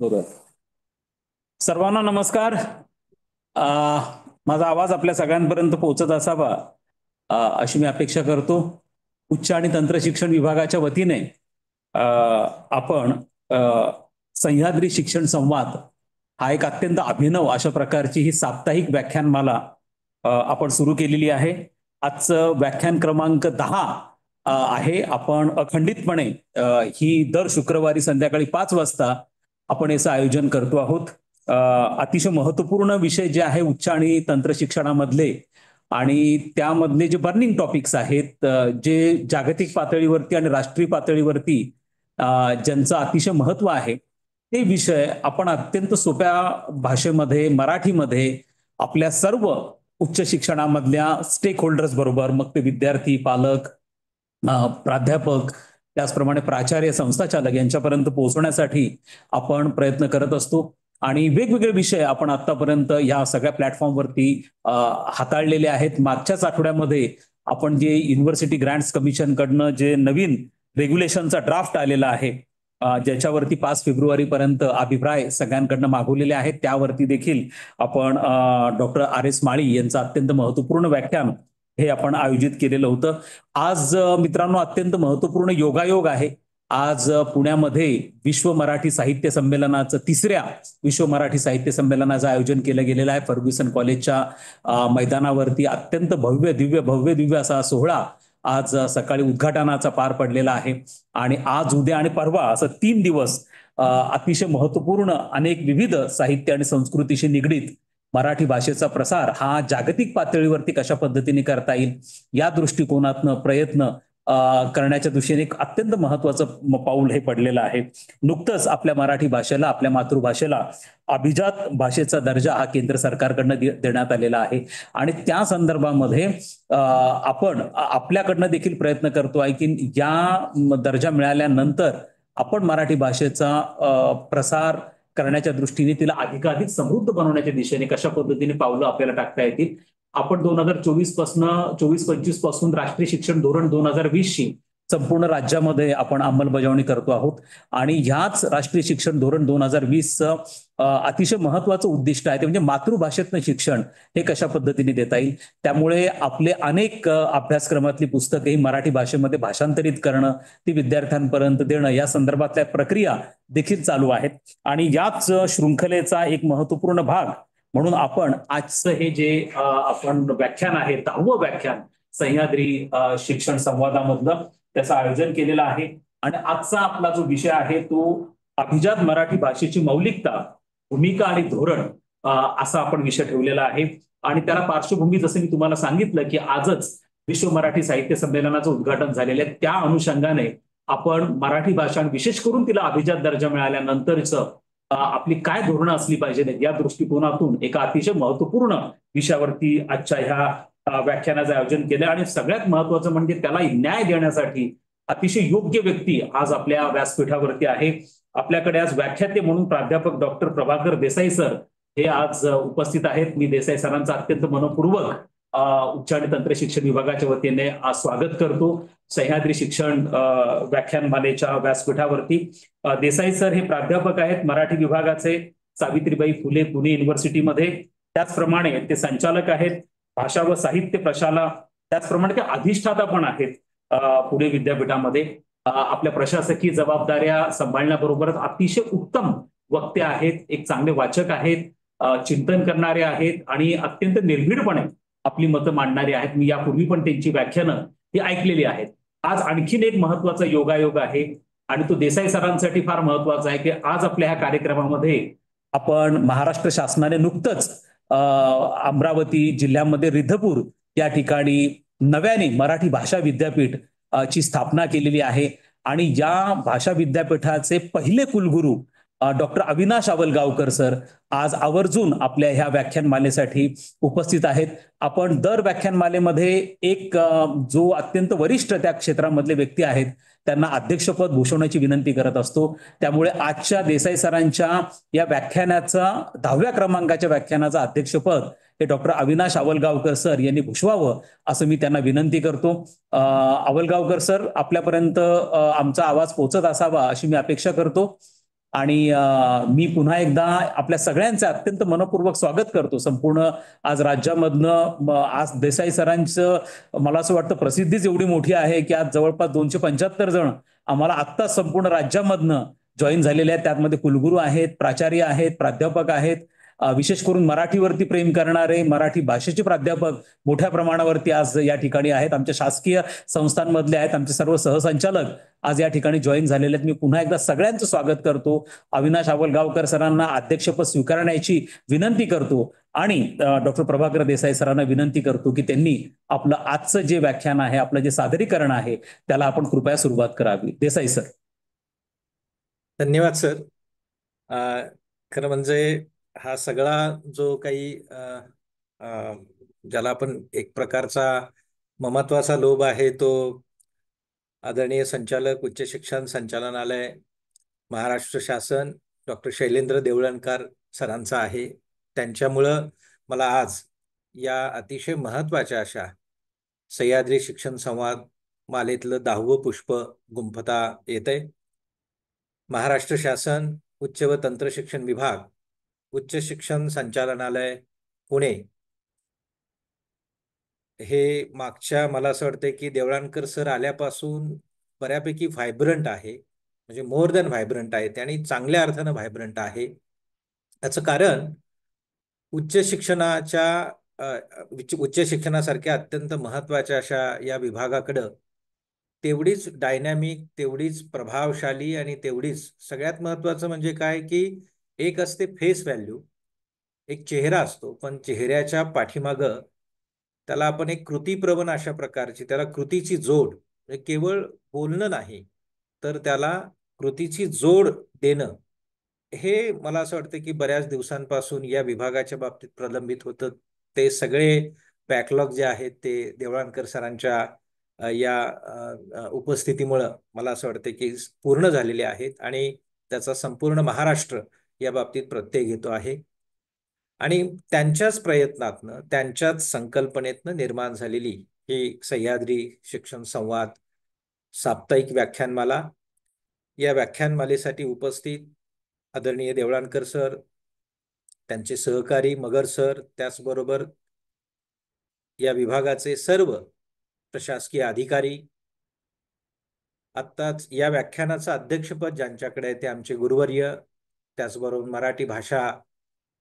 बरोबर. सर्वांना नमस्कार. अ, माझा आवाज आपल्या सगळ्यांपर्यंत पोहोचत असावा अशी मी अपेक्षा करतो. उच्च आणि तंत्र शिक्षण विभागाच्या वतीने अ, आपण अ, सह्याद्री शिक्षण संवाद हा एक अत्यंत अभिनव अशा प्रकारची ही साप्ताहिक व्याख्यानमाला आपण सुरू केलेली आहे. आजचं व्याख्यान क्रमांक 10 आहे. आपण अखंडितपणे ही दर शुक्रवारी संध्याकाळी 5 वाजता आपण याचं आयोजन करतो आहोत. अतिशय महत्वपूर्ण विषय जे आहे उच्च आणि तंत्र शिक्षणामधले आणि त्यामधले जे बर्निंग टॉपिक्स आहेत, जे जागतिक पातळीवरती आणि राष्ट्रीय पातळीवरती ज्यांचं अतिशय महत्व आहे, ते विषय आपण अत्यंत सोप्या भाषेमध्ये मराठीमध्ये आपल्या सर्व उच्च शिक्षणामधल्या स्टेक होल्डर्स बरोबर, मग ते विद्यार्थी, पालक, प्राध्यापक, त्याचप्रमाणे प्राचार्य, संस्थाचालक यांच्यापर्यंत पोहोचवण्यासाठी आपण प्रयत्न करत असतो. आणि वेगवेगळे विषय आपण आतापर्यंत या सगळ्या प्लॅटफॉर्मवरती हाताळलेले आहेत. मागच्याच आठवड्यामध्ये आपण जे युनिव्हर्सिटी ग्रँट्स कमिशनकडनं जे नवीन रेग्युलेशनचा ड्राफ्ट आलेला आहे, ज्याच्यावरती 5 फेब्रुवारीपर्यंत अभिप्राय सगळ्यांकडनं मागवलेले आहेत, त्यावरती देखील आपण डॉक्टर आर.एस. माळी यांचं अत्यंत महत्वपूर्ण व्याख्यान हे आपण आयोजित केलेलं होतं. आज मित्रांनो अत्यंत महत्वपूर्ण योगायोग आहे. आज पुण्यामध्ये विश्व मराठी साहित्य संमेलनाचं 3ऱ्या विश्व मराठी साहित्य संमेलनाचं आयोजन केलं गेलेलं आहे. फर्ग्युसन कॉलेजच्या मैदानावरती अत्यंत भव्य दिव्य असा सोहळा आज सकाळी उद्घाटनाचा पार पडलेला आहे. आणि आज, उद्या आणि परवा असं 3 दिवस अतिशय महत्वपूर्ण अनेक विविध साहित्य आणि संस्कृतीशी निगडीत मराठी भाषेचा प्रसार हा जागतिक पातळीवरती कशा पद्धतीने करता येईल या दृष्टिकोनातनं प्रयत्न करण्याच्या दृष्टीने एक अत्यंत महत्वाचं पाऊल हे पडलेलं आहे. नुकतंच आपल्या मराठी भाषेला, आपल्या मातृभाषेला अभिजात भाषेचा दर्जा हा केंद्र सरकारकडनं देण्यात आलेला आहे. आणि त्या संदर्भामध्ये आपण आपल्याकडनं देखील प्रयत्न करतो आहे की या दर्जा मिळाल्यानंतर आपण मराठी भाषेचा प्रसार करण्याच्या दृष्टीने तिला अधिकाधिक समृद्ध बनवण्याच्या दिशेने कशा पद्धतीने पावलं आपल्याला टाकता येतील. आपण 2024-25 पासून राष्ट्रीय शिक्षण धोरण 2020 ची संपूर्ण राज्यामध्ये आपण अंमलबजावणी करतो आहोत. आणि ह्याच राष्ट्रीय शिक्षण धोरण 2020चं अतिशय महत्वाचं उद्दिष्ट आहे ते म्हणजे मातृभाषेतनं शिक्षण हे कशा पद्धतीने देता येईल. त्यामुळे आपले अनेक अभ्यासक्रमातली पुस्तकं ही मराठी भाषेमध्ये भाषांतरित करणं, ती विद्यार्थ्यांपर्यंत देणं या संदर्भातल्या प्रक्रिया देखील चालू आहेत. आणि याच शृंखलेचा एक महत्वपूर्ण भाग म्हणून आपण आजचं हे जे आपण व्याख्यान आहे, 10वं व्याख्यान सह्याद्री शिक्षण संवादामधलं त्याचं आयोजन केलेलं आहे. आणि आजचा आपला जो विषय आहे तो अभिजात मराठी भाषेची मौलिकता, भूमिका आणि धोरण असा आपण विषय ठेवलेला आहे. आणि त्याला पार्श्वभूमी जसं मी तुम्हाला सांगितलं की आजच विश्व मराठी साहित्य संमेलनाचं उद्घाटन झालेलं आहे, त्या अनुषंगाने आपण मराठी भाषा विशेष करून तिला अभिजात दर्जा मिळाल्यानंतरचं आपली काय धोरणं असली पाहिजेत या दृष्टिकोनातून एका अतिशय महत्वपूर्ण विषयावरती आजच्या ह्या व्याख्यानाचं आयोजन केलं. आणि सगळ्यात महत्वाचं म्हणजे त्याला न्याय देण्यासाठी अतिशय योग्य व्यक्ती आज आपल्या व्यासपीठावरती आहे. आपल्याकडे आज व्याख्याते म्हणून प्राध्यापक डॉक्टर प्रभाकर देसाई सर हे आज उपस्थित आहेत. मी देसाई सरांचं अत्यंत मनपूर्वक उच्च आणि तंत्र शिक्षण विभागाच्या वतीने आज स्वागत करतो सह्याद्री शिक्षण व्याख्यानमालेच्या व्यासपीठावरती. देसाई सर हे प्राध्यापक आहेत मराठी विभागाचे, सावित्रीबाई फुले पुणे युनिव्हर्सिटीमध्ये. त्याचप्रमाणे ते संचालक आहेत भाषा व साहित्य प्रशाला. त्याचप्रमाणे ते अधिष्ठाता पण आहेत पुणे विद्यापीठामध्ये. आपल्या प्रशासकीय जबाबदाऱ्या सांभाळण्याबरोबरच अतिशय उत्तम वक्ते आहेत, एक चांगले वाचक आहेत, चिंतन करणारे आहेत आणि अत्यंत निर्भीडपणे आपली मतं मांडणारी आहेत. मी यापूर्वी पण त्यांची व्याख्यानं ही ऐकलेली आहेत. आज आणखीन एक महत्वाचा योगायोग आहे आणि तो देसाई सरांसाठी फार महत्वाचा आहे की आज आपल्या ह्या कार्यक्रमामध्ये आपण महाराष्ट्र शासनाने नुकतंच अमरावती जिल्ह्यामध्ये रिद्धपूर या ठिकाणी नव्याने मराठी भाषा विद्यापीठ ची स्थापना केलेली आहे. आणि या भाषा विद्यापीठाचे पहिले कुलगुरू डॉक्टर अविनाश आवलगावकर सर आज आवर्जून आपल्या ह्या व्याख्यानमालेसाठी उपस्थित आहेत. आपण दर व्याख्यानमालेमध्ये एक जो अत्यंत वरिष्ठ त्या क्षेत्रामधले व्यक्ती आहेत त्यांना अध्यक्षपद भूषवण्याची विनंती करत असतो. त्यामुळे आजच्या देसाई सरांच्या या व्याख्यानाचा 10व्या क्रमांकाच्या व्याख्यानाचं अध्यक्षपद हे डॉक्टर अविनाश आवलगावकर सर यांनी भूषवावं असं मी त्यांना विनंती करतो. आवलगावकर सर, आपल्यापर्यंत आमचा आवाज पोहोचत असावा अशी मी अपेक्षा करतो. आणि मी पुन्हा एकदा आपल्या सगळ्यांचं अत्यंत मनपूर्वक स्वागत करतो. संपूर्ण आज राज्यामधनं आज देसाई सरांचं मला असं वाटतं प्रसिद्धीच एवढी मोठी आहे की आज जवळपास 275 जण आम्हाला आत्ता संपूर्ण राज्यामधनं जॉईन झालेले आहेत. त्यामध्ये कुलगुरू आहेत, प्राचार्य आहेत, प्राध्यापक आहेत, विशेष करून मराठीवरती प्रेम करणारे मराठी भाषेचे प्राध्यापक मोठ्या प्रमाणावरती आज या ठिकाणी आहेत. आमच्या शासकीय संस्थांमधले आहेत, आमचे सर्व सहसंचालक आज या ठिकाणी जॉईन झालेले आहेत. मी पुन्हा एकदा सगळ्यांचं स्वागत करतो. अविनाश आवलगावकर सरांना अध्यक्षपद स्वीकारण्याची विनंती करतो आणि डॉक्टर प्रभाकर देसाई सरांना विनंती करतो की त्यांनी आपलं आजचं जे व्याख्यान आहे, आपलं जे सादरीकरण आहे, त्याला आपण कृपया सुरुवात करावी. देसाई सर. धन्यवाद सर. खरं म्हणजे हा सगळा जो काही ज्याला आपण एक प्रकारचा ममत्वाचा लोभ आहे तो आदरणीय संचालक उच्च शिक्षण संचालनालय महाराष्ट्र शासन डॉक्टर शैलेंद्र देवळणकर सरांचा आहे. त्यांच्यामुळं मला आज या अतिशय महत्त्वाच्या अशा सह्याद्री शिक्षण संवाद मालेतलं 10वं पुष्प गुंफता येतंय. महाराष्ट्र शासन उच्च व तंत्र शिक्षण विभाग उच्च शिक्षण संचालनालय पुणे हे मागच्या मला असं वाटतं की देवळणकर सर आल्यापासून बऱ्यापैकी व्हायब्रंट आहे, म्हणजे मोर दॅन व्हायब्रंट आहे आणि चांगल्या अर्थानं व्हायब्रंट आहे. याचं कारण उच्च शिक्षणासारख्या अत्यंत महत्त्वाच्या अशा या विभागाकडं तेवढीच डायनॅमिक, तेवढीच प्रभावशाली आणि तेवढीच सगळ्यात महत्त्वाचं म्हणजे काय की एक असते फेस व्हॅल्यू, एक चेहरा असतो, पण चेहऱ्याच्या पाठीमागं त्याला आपण एक कृतीप्रवण अशा प्रकारची त्याला कृतीची जोड, म्हणजे केवळ बोलणं नाही तर त्याला कृतीची जोड देणं, हे मला असं वाटतं की बऱ्याच दिवसांपासून या विभागाच्या बाबतीत प्रलंबित होतं. ते सगळे बॅकलॉग जे आहेत ते देवळणकर सरांच्या या उपस्थितीमुळं मला असं वाटतं की पूर्ण झालेले आहेत आणि त्याचा संपूर्ण महाराष्ट्र या बाबतीत प्रत्यय घेतो आहे. आणि त्यांच्याच प्रयत्नातनं त्यांच्याच संकल्पनेतनं निर्माण झालेली ही सह्याद्री शिक्षण संवाद साप्ताहिक व्याख्यानमाला. या व्याख्यानमालेसाठी उपस्थित आदरणीय देवळणकर सर, त्यांचे सहकारी मगर सर, त्याचबरोबर या विभागाचे सर्व प्रशासकीय अधिकारी, आत्ताच या व्याख्यानाचं अध्यक्षपद ज्यांच्याकडे आहे ते आमचे गुरुवर्य, त्याचबरोबर मराठी भाषा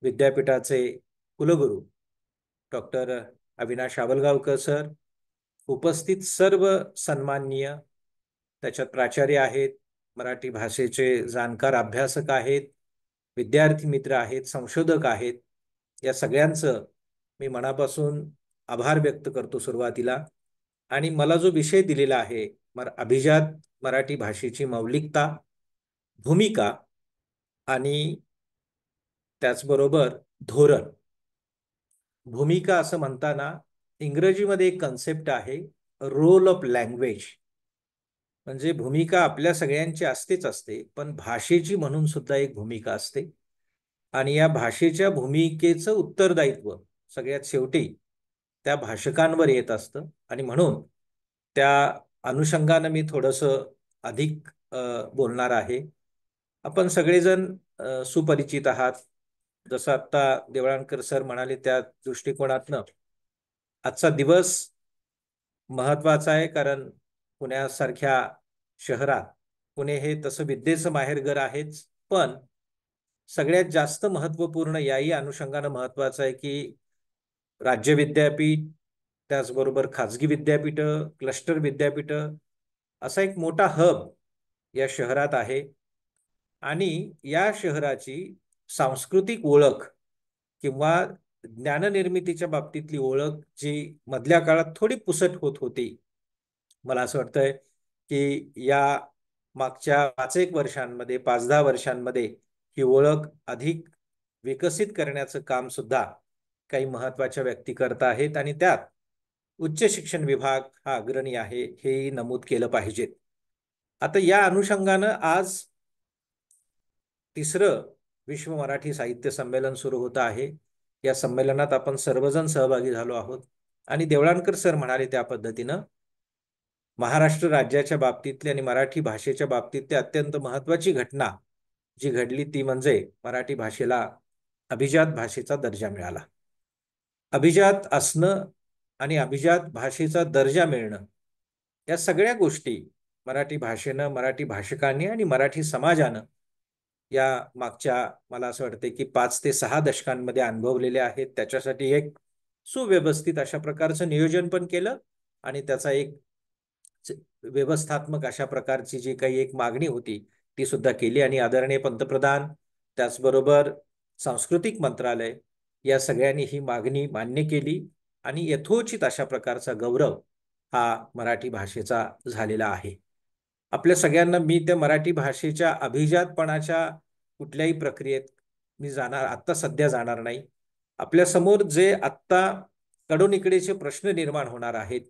विद्यापीठाचे कुलगुरू डॉक्टर अविनाश आवलगावकर सर, उपस्थित सर्व सन्माननीय, त्याच्यात प्राचार्य आहेत, मराठी भाषेचे जाणकार अभ्यासक आहेत, विद्यार्थी मित्र आहेत, संशोधक आहेत. या सगळ्यांचं मी मनापासून आभार व्यक्त करतो सुरुवातीला. आणि मला जो विषय दिलेला आहे अभिजात मराठी भाषेची मौलिकता, भूमिका आणि त्याचबरोबर धोरण. भूमिका असं म्हणताना इंग्रजीमध्ये एक कन्सेप्ट आहे रोल ऑफ लँग्वेज, म्हणजे भूमिका आपल्या सगळ्यांची असतेच असते, पण भाषेची म्हणून सुद्धा एक भूमिका असते आणि या भाषेच्या भूमिकेचं उत्तरदायित्व सगळ्यात शेवटी त्या भाषकांवर येत असतं. आणि म्हणून त्या अनुषंगानं मी थोडंसं अधिक बोलणार आहे. आपण सगळेजण सुपरिचित आहात, जसं आता देवळणकर सर म्हणाले त्या दृष्टिकोनातनं आजचा दिवस महत्वाचा आहे, कारण पुण्यासारख्या शहरात, पुणे हे तसं विद्येचं माहेरघर आहेच, पण सगळ्यात जास्त महत्वपूर्ण याही अनुषंगानं महत्वाचं आहे की राज्य विद्यापीठ, त्याचबरोबर खाजगी विद्यापीठं, क्लस्टर विद्यापीठं असा एक मोठा हब या शहरात आहे. आणि या शहराची सांस्कृतिक ओळख किंवा ज्ञाननिर्मितीच्या बाबतीतली ओळख जी मधल्या काळात थोडी पुसट होत होती, मला असं वाटतंय की या मागच्या 5-1 वर्षांमध्ये, 5-10 वर्षांमध्ये ही ओळख अधिक विकसित करण्याचं काम सुद्धा काही महत्वाच्या व्यक्ती करत आहेत आणि त्यात उच्च शिक्षण विभाग हा अग्रणी आहे, हे नमूद केलं पाहिजे. आता या अनुषंगानं आज 3रं विश्व मराठी साहित्य संमेलन सुरू होत आहे. या संमेलनात आपण सर्वजण सहभागी झालो आहोत आणि देवळणकर सर म्हणाले त्या पद्धतीनं महाराष्ट्र राज्याच्या बाबतीतली आणि मराठी भाषेच्या बाबतीतली अत्यंत महत्वाची घटना जी घडली ती म्हणजे मराठी भाषेला अभिजात भाषेचा दर्जा मिळाला. अभिजात असणं आणि अभिजात भाषेचा दर्जा मिळणं या सगळ्या गोष्टी मराठी भाषेनं, मराठी भाषकांनी आणि मराठी समाजानं या मागच्या मला असं वाटतं की 5 ते 6 दशकांमध्ये अनुभवलेल्या आहेत. त्याच्यासाठी एक सुव्यवस्थित अशा प्रकारचं नियोजन पण केलं आणि त्याचा एक व्यवस्थात्मक अशा प्रकारची जी काही एक मागणी होती ती सुद्धा केली आणि आदरणीय पंतप्रधान त्याचबरोबर सांस्कृतिक मंत्रालय या सगळ्यांनी ही मागणी मान्य केली आणि यथोचित अशा प्रकारचा गौरव हा मराठी भाषेचा झालेला आहे. आपल्या सगळ्यांना मी त्या मराठी भाषेच्या अभिजातपणाच्या कुठल्याही प्रक्रियेत मी आत्ता सध्या जाणार नाही. आपल्या समोर जे आत्ता कडोनिकडेचे प्रश्न निर्माण होणार आहेत,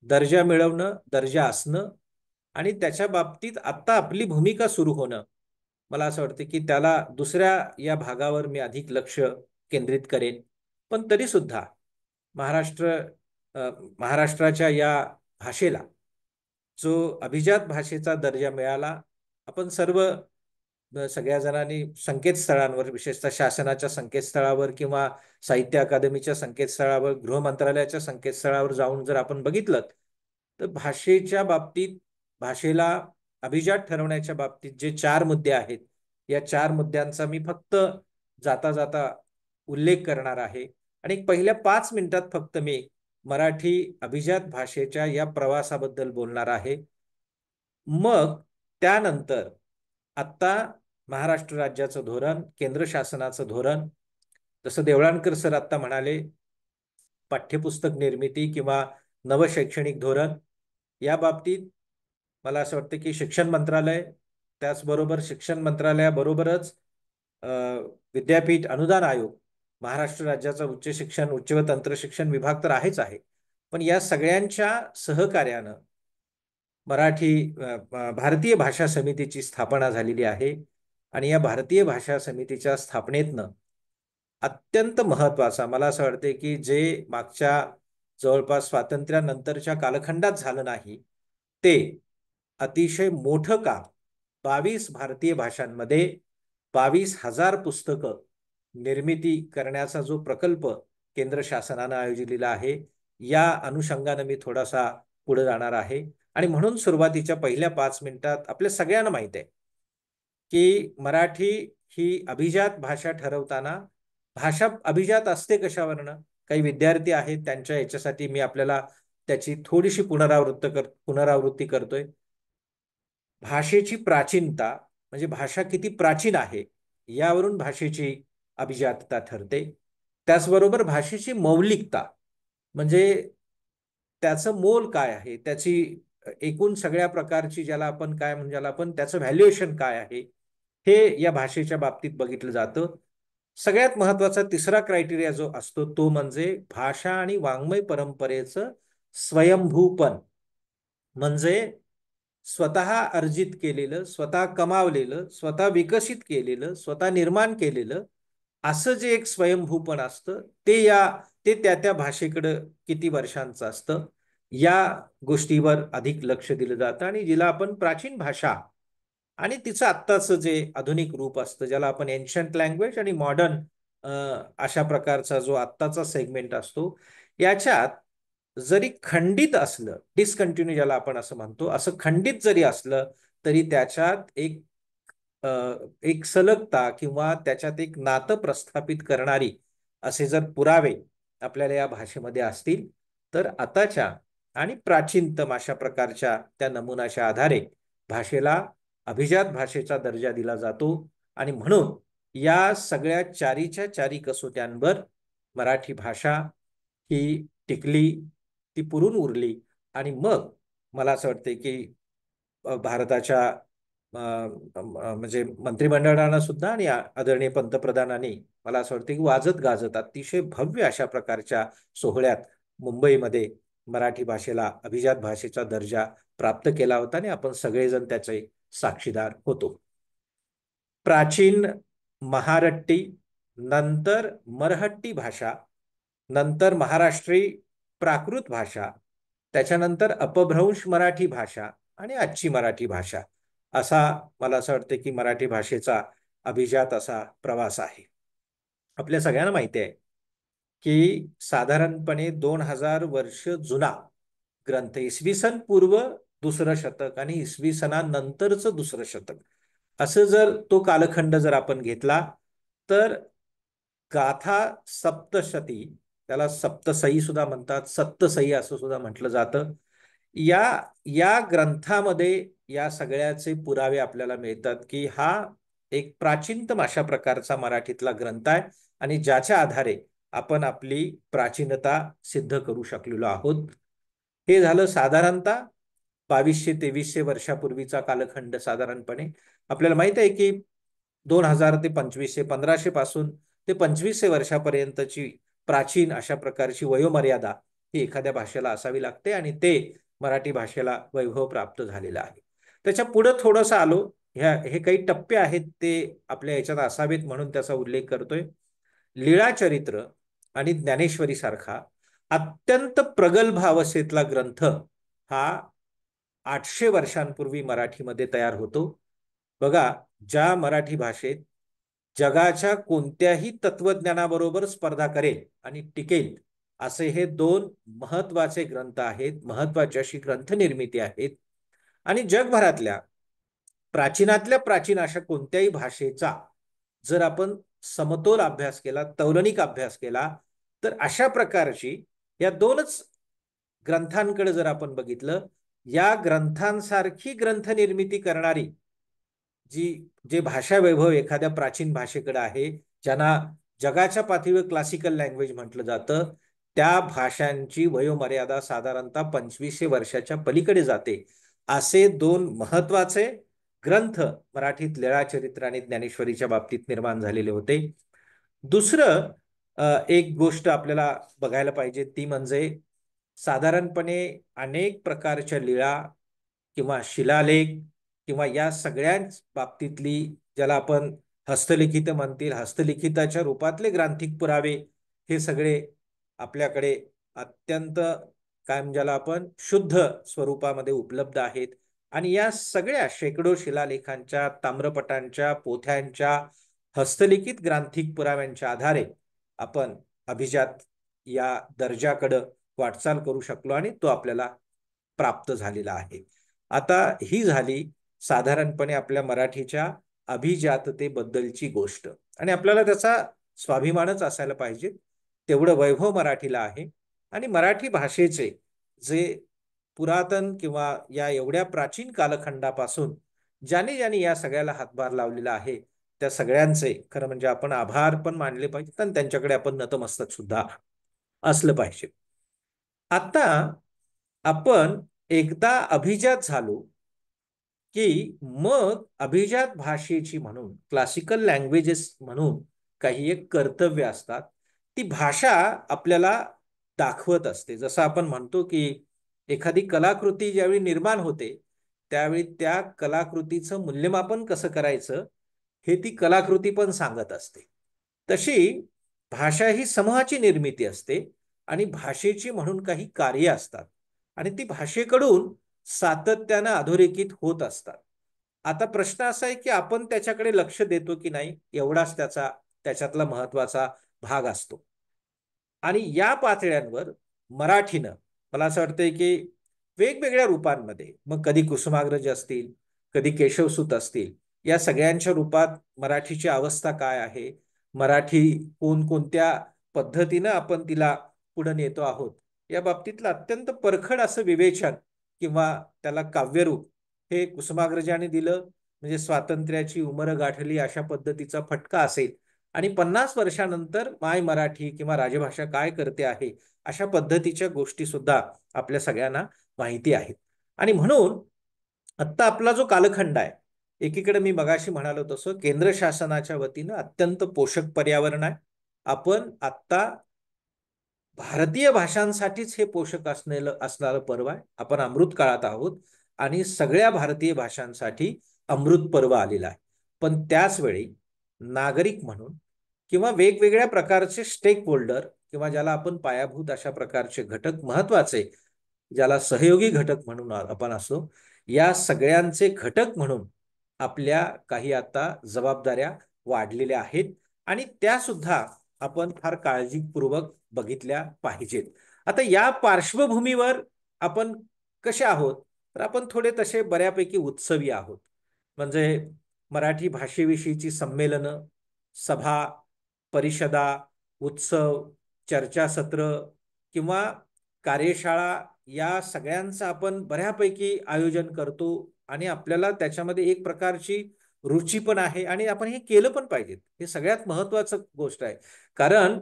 दर्जा मिळवणं, दर्जा असणं आणि त्याच्या बाबतीत आत्ता आपली भूमिका सुरू होणं, मला असं वाटतं की त्याला दुसऱ्या या भागावर मी अधिक लक्ष केंद्रित करेन. पण तरी सुद्धा महाराष्ट्र महाराष्ट्राच्या या भाषेला जो अभिजात भाषेचा दर्जा मिळाला, आपण सर्व सगळ्या जणांनी संकेतस्थळांवर, विशेषतः शासनाच्या संकेतस्थळावर किंवा साहित्य अकादमीच्या संकेतस्थळावर, गृह मंत्रालयाच्या संकेतस्थळावर जाऊन जर आपण बघितलं तर भाषेच्या बाबतीत, भाषेला अभिजात ठरवण्याच्या बाबतीत जे 4 मुद्दे आहेत, या 4 मुद्द्यांचा मी फक्त जाता जाता उल्लेख करणार आहे आणि पहिल्या 5 मिनिटात फक्त मी मराठी अभिजात भाषेच्या या प्रवासाबद्दल बोलणार आहे. मग त्यानंतर आत्ता महाराष्ट्र राज्याचं धोरण, केंद्र शासनाचं धोरण, जसं देवळाणकर सर आता म्हणाले, पाठ्यपुस्तक निर्मिती किंवा नवशैक्षणिक धोरण या बाबतीत मला असं वाटतं की शिक्षण मंत्रालय, त्याचबरोबर शिक्षण मंत्रालयाबरोबरच विद्यापीठ अनुदान आयोग, महाराष्ट्र राज्याचा उच्च शिक्षण, उच्च व तंत्र शिक्षण विभाग तर आहेच आहे, पण या सगळ्यांच्या सहकार्यानं भारतीय भाषा समितीची स्थापना झालेली आहे आणि या भारतीय भाषा समितीच्या स्थापनेतनं अत्यंत महत्वाचा मला असं वाटते की जे मागच्या जवळपास स्वातंत्र्यानंतरच्या कालखंडात झालं नाही ते अतिशय मोठं काम 22 भारतीय भाषांमध्ये 22,000 पुस्तकं निर्मिती करण्याचा जो प्रकल्प केंद्र शासनानं आयोजिलेला आहे, या अनुषंगाने मी थोडासा पुढे जाणार आहे. आणि म्हणून सुरुवातीच्या पहिल्या 5 मिनिटात आपल्या सगळ्यांना माहित आहे की मराठी ही अभिजात भाषा ठरवताना भाषा अभिजात असते कशावरनं, काही विद्यार्थी आहेत त्यांच्या याच्यासाठी मी आपल्याला त्याची थोडीशी पुनरावृत्ती करतोय. भाषेची प्राचीनता म्हणजे भाषा किती प्राचीन आहे यावरून भाषेची अभिजातता ठरते. त्याचबरोबर भाषेची मौलिकता म्हणजे त्याचं मोल काय आहे, त्याची एकूण सगळ्या प्रकारची ज्याला आपण काय म्हणजे आपण त्याचं व्हॅल्युएशन काय आहे हे या भाषेच्या बाबतीत बघितलं जातं. सगळ्यात महत्वाचा तिसरा क्रायटेरिया जो असतो तो म्हणजे भाषा आणि वाङ्मय परंपरेचं स्वयंभूपण, म्हणजे स्वतः अर्जित केलेलं, स्वतः कमावलेलं, स्वतः विकसित केलेलं, स्वतः निर्माण केलेलं असं जे एक स्वयंभूपण असतं ते त्या त्या भाषेकडं किती वर्षांचं असतं या गोष्टीवर अधिक लक्ष दिलं जातं आणि जिला आपण प्राचीन भाषा आणि तिचं आत्ताचं जे आधुनिक रूप असतं ज्याला आपण एन्शंट लँग्वेज आणि मॉडर्न अशा प्रकारचा जो आत्ताचा सेगमेंट असतो, याच्यात जरी खंडित असलं, डिसकंटिन्यू ज्याला आपण असं म्हणतो, असं खंडित जरी असलं तरी त्याच्यात एक सलगता किंवा त्याच्यात एक नातं प्रस्थापित करणारी असे जर पुरावे आपल्याला या भाषेमध्ये असतील तर आताच्या आणि प्राचीनतम अशा प्रकारच्या त्या नमुनाच्या आधारे भाषेला अभिजात भाषेचा दर्जा दिला जातो आणि म्हणून या सगळ्या चारीच्या चारी कसोट्यांवर मराठी भाषा ही टिकली, ती पुरून उरली आणि मग मला असं वाटतं की भारताच्या म्हणजे मंत्रिमंडळानं सुद्धा आणि आदरणीय पंतप्रधानांनी मला असं वाटतं की वाजत गाजत अतिशय भव्य अशा प्रकारच्या सोहळ्यात मुंबईमध्ये मराठी भाषेला अभिजात भाषेचा दर्जा प्राप्त केला होता आणि आपण सगळेजण त्याचे साक्षीदार होतो. प्राचीन महारट्टी, नंतर मरहट्टी भाषा, नंतर महाराष्ट्री प्राकृत भाषा, त्याच्यानंतर अपभ्रंश मराठी भाषा आणि आजची मराठी भाषा असा मला असं वाटतं की मराठी भाषेचा अभिजात असा प्रवास आहे. आपल्या सगळ्यांना माहिती आहे की साधारणपणे 2000 वर्ष जुना ग्रंथ, इसवी सन पूर्व दुसरं शतक आणि इसवी सनानंतरचं दुसरं शतक, असं जर तो कालखंड जर आपण घेतला तर गाथा सप्तशती, त्याला सप्तसई सुद्धा म्हणतात, सप्तसई असं सुद्धा म्हटलं जातं. या या ग्रंथामध्ये या सगळ्याचे पुरावे आपल्याला मिळतात की हा एक प्राचीनतम अशा प्रकारचा मराठीतला ग्रंथ आहे आणि ज्याच्या आधारे आपण आपली प्राचीनता सिद्ध करू शकलेलो आहोत. हे झालं साधारणतः 2200-2300 वर्षापूर्वीचा कालखंड. साधारणपणे आपल्याला माहित आहे की 2000 ते 2500, 1500 पासून ते 2500 वर्षापर्यंतची प्राचीन अशा प्रकारची वयोमर्यादा ही एखाद्या भाषेला असावी लागते आणि ते मराठी भाषेला वैभव प्राप्त झालेलं आहे. त्याच्या पुढे थोडंसं आलो, हे काही टप्पे आहेत ते आपल्या याच्यात असावेत म्हणून त्याचा उल्लेख करतोय. लीळाचरित्र आणि ज्ञानेश्वरी सारखा अत्यंत प्रगल्भ अवस्थेतला ग्रंथ हा 800 वर्षांपूर्वी मराठीमध्ये तयार होतो. बघा, ज्या मराठी भाषेत जगाच्या कोणत्याही तत्वज्ञानाबरोबर स्पर्धा करेल आणि टिकेल असे हे दोन महत्वाचे ग्रंथ आहेत, महत्वाची अशी ग्रंथ निर्मिती आहेत. आणि जगभरातल्या प्राचीनातल्या प्राचीन अशा कोणत्याही भाषेचा जर आपण समतोल अभ्यास केला, तौलनिक अभ्यास केला, तर अशा प्रकारची या दोनच ग्रंथांकडे जर आपण बघितलं, या ग्रंथांसारखी ग्रंथ निर्मिती करणारी जी जे भाषा वैभव एखाद्या प्राचीन भाषेकडे आहे, ज्यांना जगाच्या पातळीवर क्लासिकल लँग्वेज म्हटलं जातं, त्या भाषांची वयोमर्यादा साधारणतः 2500 वर्षाच्या पलीकडे जाते. असे दोन महत्वाचे ग्रंथ मराठीत लीळाचरित्र आणि ज्ञानेश्वरीच्या बाबतीत निर्माण झालेले होते. दुसरं एक गोष्ट आपल्याला बघायला पाहिजे ती म्हणजे साधारणपणे अनेक प्रकारच्या लीळा किंवा शिलालेख किंवा या सगळ्याच बाबतीतली, ज्याला आपण हस्तलिखित म्हणतील, हस्तलिखिताच्या रूपातले ग्रांथिक पुरावे, हे सगळे आपल्याकडे अत्यंत ज्याला आपण शुद्ध स्वरूपामध्ये उपलब्ध आहेत. आणि या सगळ्या शेकडो शिलालेखांच्या, ताम्रपटांच्या, पोथ्यांच्या, हस्तलिखित ग्रांथिक पुराव्यांच्या आधारे आपण अभिजात या दर्जाकडे वाटचाल करू शकलो आणि तो आपल्याला प्राप्त झालेला आहे. आता ही झाली साधारणपणे आपल्या मराठीच्या अभिजाततेबद्दलची गोष्ट आणि आपल्याला त्याचा स्वाभिमानच असायला पाहिजे. तेवढं वैभव मराठीला आहे आणि मराठी भाषेचे जे पुरातन किंवा या एवढ्या प्राचीन कालखंडापासून ज्याने ज्याने या सगळ्याला हातभार लावलेला आहे, त्या सगळ्यांचे खरं म्हणजे आपण आभार पण मानले पाहिजेत आणि त्यांच्याकडे आपण नतमस्तक सुद्धा असलं पाहिजे. आता आपण एकदा अभिजात झालो की मग अभिजात भाषेची म्हणून, क्लासिकल लँग्वेजेस म्हणून काही एक कर्तव्य असतात. ती भाषा आपल्याला दाखवत असते. जसं आपण म्हणतो की एखादी कलाकृती ज्यावेळी निर्माण होते त्यावेळी त्या कलाकृतीचं मूल्यमापन कसं करायचं हे ती कलाकृती पण सांगत असते. तशी भाषा ही समूहाची निर्मिती असते आणि भाषेची म्हणून काही कार्य असतात आणि ती भाषेकडून सातत्यानं अधोरेखित होत असतात. आता प्रश्न असा आहे की आपण त्याच्याकडे लक्ष देतो की नाही, एवढाच त्याच्यातला महत्वाचा भाग असतो. आणि या पातळ्यांवर मराठीनं मला असं वाटतंय की वेगवेगळ्या रूपांमध्ये, मग कधी कुसुमाग्रज असतील, कधी केशवसूत असतील, या सगळ्यांच्या रूपात मराठीची अवस्था काय आहे, मराठी कोणत्या पद्धतीनं आपण तिला पुढे नेतो आहोत, या बाबतीतलं अत्यंत परखड असं विवेचन किंवा त्याला काव्यरूप हे कुसुमाग्रजांनी दिलं. म्हणजे स्वातंत्र्याची उमर गाठली अशा पद्धतीचा फटका असेल आणि 50 वर्षानंतर माय मराठी किंवा राजभाषा काय करते आहे अशा पद्धतीच्या गोष्टी सुद्धा आपल्या सगळ्यांना माहिती आहेत. आणि म्हणून आत्ता आपला जो कालखंड आहे, एकीकडे मी मगाशी म्हणालो तसं केंद्र शासनाच्या वतीनं अत्यंत पोषक पर्यावरण आहे. आपण आत्ता भारतीय भाषांसाठीच हे पोषक असणारं पर्व आहे. आपण अमृत काळात आहोत आणि सगळ्या भारतीय भाषांसाठी अमृत पर्व आलेला आहे. पण त्याच वेळी नागरिक म्हणून किंवा वेगवेगळ्या प्रकारचे स्टेक होल्डर किंवा ज्याला आपण पायाभूत अशा प्रकारचे घटक महत्वाचे, ज्याला सहयोगी घटक म्हणून आपण असो, या सगळ्यांचे घटक म्हणून आपल्या काही आता जबाबदाऱ्या वाढलेल्या आहेत आणि त्या सुद्धा आपण फार काळजीपूर्वक बघितल्या पाहिजेत. आता या पार्श्वभूमीवर आपण कसे आहोत, तर आपण थोडे तसे बऱ्यापैकी उत्सवी आहोत. म्हणजे मराठी भाषेविषयीची संमेलनं, सभा, परिषदा, उत्सव, चर्चासत्र किंवा कार्यशाळा या सगळ्यांचं आपण बऱ्यापैकी आयोजन करतो आणि आपल्याला त्याच्यामध्ये एक प्रकारची रुची पण आहे आणि आपण हे केलं पण पाहिजे. हे सगळ्यात महत्वाचं गोष्ट आहे. कारण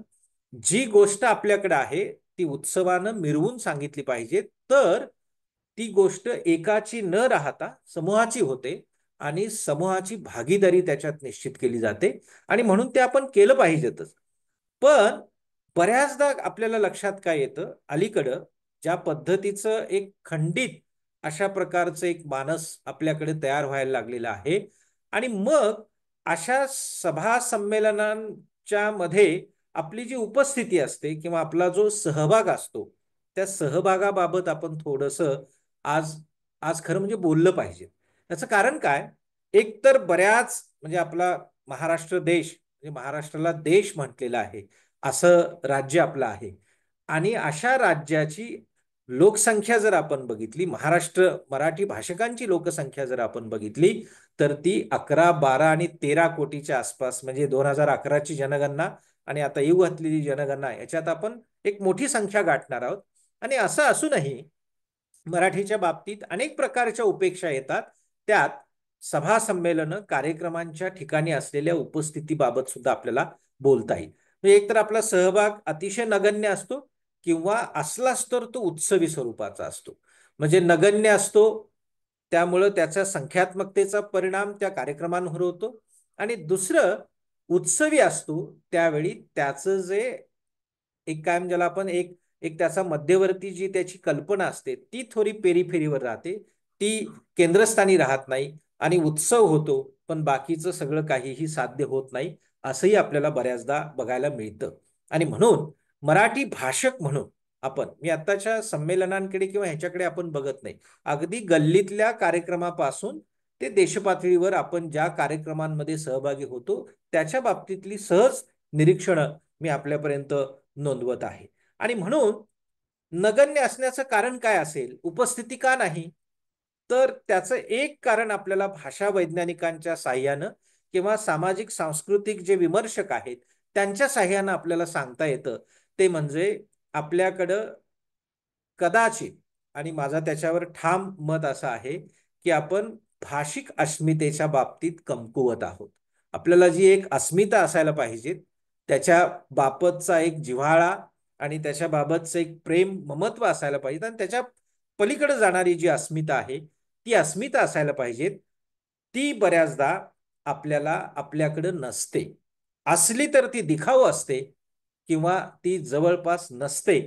जी गोष्ट आपल्याकडे आहे ती उत्सवानं मिरवून सांगितली पाहिजे, तर ती गोष्ट एकाची न राहता समूहाची होते आणि समूहाची भागीदारी त्याच्यात निश्चित केली जाते आणि म्हणून ते आपण केलं पाहिजेतच. पण बऱ्याचदा आपल्याला लक्षात काय येतं, अलीकडं ज्या पद्धतीचं एक खंडित अशा प्रकारचं एक मानस आपल्याकडे तयार व्हायला लागलेलं आहे आणि मग अशा सभा संमेलनांच्या मध्ये आपली जी उपस्थिती असते किंवा आपला जो सहभाग असतो, त्या सहभागाबाबत आपण थोडंसं आज आज खरं म्हणजे बोललं पाहिजे. त्याचं कारण काय, एक तर बऱ्याच म्हणजे आपला महाराष्ट्र देश, म्हणजे महाराष्ट्राला देश म्हटलेला आहे असं राज्य आपलं आहे आणि अशा राज्याची लोकसंख्या जर आपण बघितली, महाराष्ट्र मराठी भाषकांची लोकसंख्या जर आपण बघितली, तर ती 11, 12 आणि 13 कोटीच्या आसपास, म्हणजे 2011ची जनगणना आणि आता येऊ घातलेली जनगणना याच्यात आपण एक मोठी संख्या गाठणार आहोत. आणि असं असूनही मराठीच्या बाबतीत अनेक प्रकारच्या उपेक्षा येतात. त्यात सभा संमेलन कार्यक्रमांच्या ठिकाणी असलेल्या उपस्थितीबाबत सुद्धा आपल्याला बोलता येईल. म्हणजे एक तर आपला सहभाग अतिशय नगण्य असतो किंवा असलाच तर तो उत्सवी स्वरूपाचा असतो. म्हणजे नगण्य असतो त्यामुळं त्याचा संख्यात्मकतेचा परिणाम त्या कार्यक्रमांवर होतो आणि दुसरं उत्सवी असतो त्यावेळी त्याचं जे एक काय म्हणजे आपण एक एक त्याचा मध्यवर्ती जी त्याची कल्पना असते ती थोडी पेरीफेरीवर राहते, ती केंद्रस्थानी राहत नाही आणि उत्सव होतो पण बाकीचं सगळं काहीही साध्य होत नाही, असंही आपल्याला बऱ्याचदा बघायला मिळतं. आणि म्हणून मराठी भाषक म्हणून मी आताच्या संमेलनांकडे किंवा ह्याच्याकडे आपण बघत नाही, अगदी गल्लीतल्या कार्यक्रमापासून ते देशपातळीवर आपण ज्या कार्यक्रमांमध्ये सहभागी होतो त्याच्या बाबतीतली सहज निरीक्षणं मी आपल्यापर्यंत नोंदवत आहे. आणि म्हणून नगण्य असण्याचं कारण काय असेल, उपस्थिती का नाही, तर त्याचं एक कारण आपल्याला भाषा वैज्ञानिकांच्या साह्यानं किंवा सामाजिक सांस्कृतिक जे विमर्शक आहेत त्यांच्या साह्यानं आपल्याला सांगता येतं. ते म्हणजे आपल्याकडं कदाचित, आणि माझा त्याच्यावर ठाम मत असं आहे, की आपण भाषिक अस्मितेच्या बाबतीत कमकुवत आहोत. आपल्याला जी एक अस्मिता असायला पाहिजे, त्याच्या बाबतचा एक जिव्हाळा आणि त्याच्या बाबतचं एक प्रेम ममत्व असायला पाहिजे आणि त्याच्या पलीकडे जाणारी जी अस्मिता आहे ती अस्मिता असायला पाहिजे, ती बऱ्याचदा आपल्याला आपल्याकडे नसते. असली तर ती दिखाऊ असते किंवा ती जवळपास नसते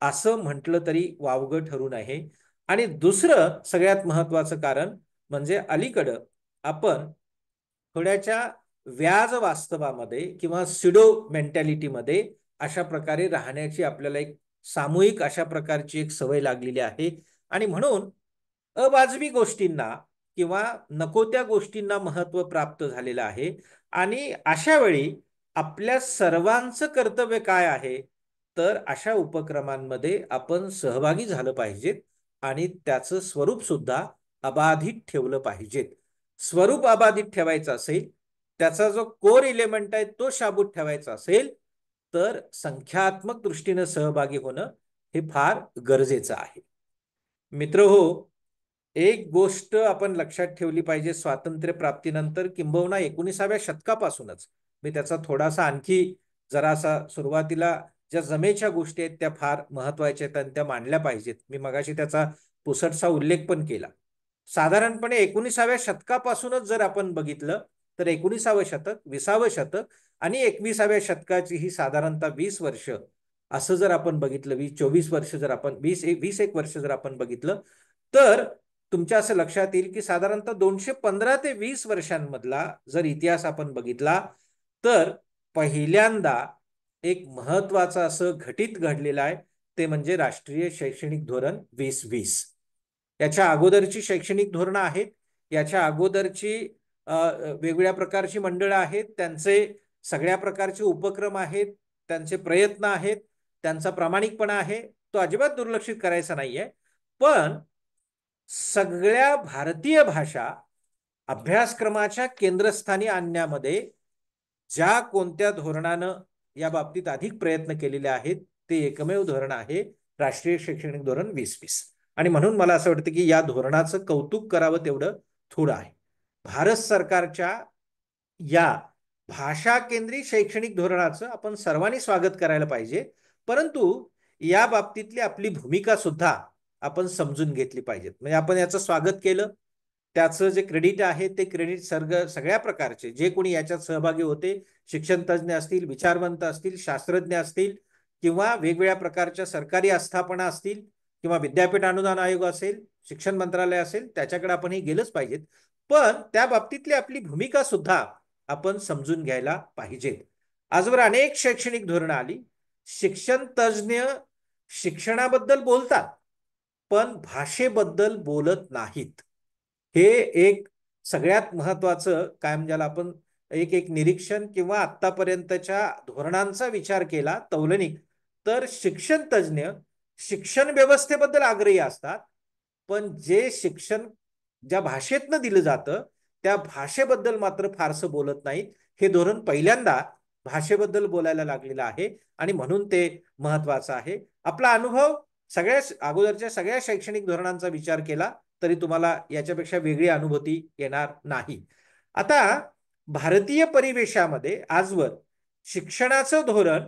असं म्हटलं तरी वावगं ठरू नये. आणि दुसरं सगळ्यात महत्वाचं कारण म्हणजे अलीकडं आपण थोड्याच्या व्याज वास्तवामध्ये किंवा सिडो मेंटॅलिटीमध्ये अशा प्रकारे राहण्याची आपल्याला एक सामूहिक अशा प्रकारची एक सवय लागलेली आहे आणि म्हणून अवाजवी गोष्टींना किंवा नको त्या गोष्टींना महत्व प्राप्त झालेलं आहे. आणि अशा वेळी आपल्या सर्वांचं कर्तव्य काय आहे, तर अशा उपक्रमांमध्ये आपण सहभागी झालं पाहिजे आणि त्याचं स्वरूप सुद्धा अबाधित ठेवलं पाहिजे. स्वरूप अबाधित ठेवायचं असेल, त्याचा जो कोर इलेमेंट आहे तो शाबूत ठेवायचा असेल, तर संख्यात्मक दृष्टीने सहभागी होणं हे फार गरजेचं आहे. मित्र हो, एक गोष्ट आपण लक्षात ठेवली पाहिजे, स्वातंत्र्य प्राप्तीनंतर किंबहुना 19व्या शतकापासूनच, मी त्याचा थोडासा आणखी जरासा सुरुवातीला ज्या जमेच्या गोष्टी आहेत त्या फार महत्वाच्या आहेत आणि त्या मांडल्या पाहिजेत. मी मगाशी त्याचा पुसटसा उल्लेख पण केला. साधारणपणे 19व्या शतकापासूनच जर आपण बघितलं तर 19वं शतक, 20वं शतक आणि 21व्या शतकाची ही साधारणतः 20 वर्ष असं जर आपण बघितलं, 20-24 वर्ष जर आपण 20-21 वर्ष जर आपण बघितलं, तर तुमच्या असं लक्षात येईल की साधारणतः 215 ते 20 वर्षांमधला जर इतिहास आपण बघितला तर पहिल्यांदा एक महत्वाचं असं घटित घडलेलं आहे, ते म्हणजे राष्ट्रीय शैक्षणिक धोरण 2020. याच्या अगोदरची शैक्षणिक धोरणं आहेत, याच्या अगोदरची वेगवेगळ्या प्रकारची मंडळं आहेत, त्यांचे सगळ्या प्रकारचे उपक्रम आहेत, त्यांचे प्रयत्न आहेत, त्यांचा प्रामाणिकपणा आहे, तो अजिबात दुर्लक्षित करायचा नाहीये. पण सगळ्या भारतीय भाषा अभ्यासक्रमाच्या केंद्रस्थानी आणण्यामध्ये ज्या कोणत्या धोरणानं या बाबतीत अधिक प्रयत्न केलेले आहेत ते एकमेव धोरण आहे राष्ट्रीय शैक्षणिक धोरण 2020. आणि म्हणून मला असं वाटतं की या धोरणाचं कौतुक करावं तेवढं थोडं आहे. भारत सरकारच्या या भाषा केंद्रित शैक्षणिक धोरणाचं आपण सर्वांनी स्वागत करायला पाहिजे, परंतु या बाबतीतली आपली भूमिका सुद्धा आपण समजून घेतली पाहिजे. म्हणजे आपण याचं स्वागत केलं, त्याचं जे क्रेडिट आहे ते क्रेडिट सगळ्या प्रकारचे जे कोणी याच्यात सहभागी होते, शिक्षण तज्ज्ञ असतील, विचारवंत असतील, शास्त्रज्ञ असतील किंवा वेगवेगळ्या प्रकारच्या सरकारी आस्थापना असतील किंवा विद्यापीठ अनुदान आयोग असेल, शिक्षण मंत्रालय असेल, त्याच्याकडे आपण हे गेलंच पाहिजेत. पण त्या बाबतीतली आपली भूमिका सुद्धा आपण समजून घ्यायला पाहिजे. आजवर अनेक शैक्षणिक धोरणं आली, शिक्षण तज्ज्ञ शिक्षणाबद्दल बोलतात पण भाषेबद्दल बोलत नाहीत. हे एक सगळ्यात महत्वाचं कायम ज्याला आपण एक एक निरीक्षण किंवा आतापर्यंतच्या धोरणांचा विचार केला तौलनिक, तर शिक्षण तज्ज्ञ शिक्षण व्यवस्थेबद्दल आग्रही असतात, पण जे शिक्षण ज्या भाषेतनं दिलं जातं त्या भाषेबद्दल मात्र फारसं बोलत नाहीत. हे धोरण पहिल्यांदा भाषेबद्दल बोलायला लागलेलं आहे आणि म्हणून ते महत्वाचं आहे. आपला अनुभव सगळ्या अगोदरच्या सगळ्या शैक्षणिक धोरणांचा विचार केला तरी तुम्हाला याच्यापेक्षा वेगळी अनुभूती येणार नाही. आता भारतीय परिवेशामध्ये आजवर शिक्षणाचं धोरण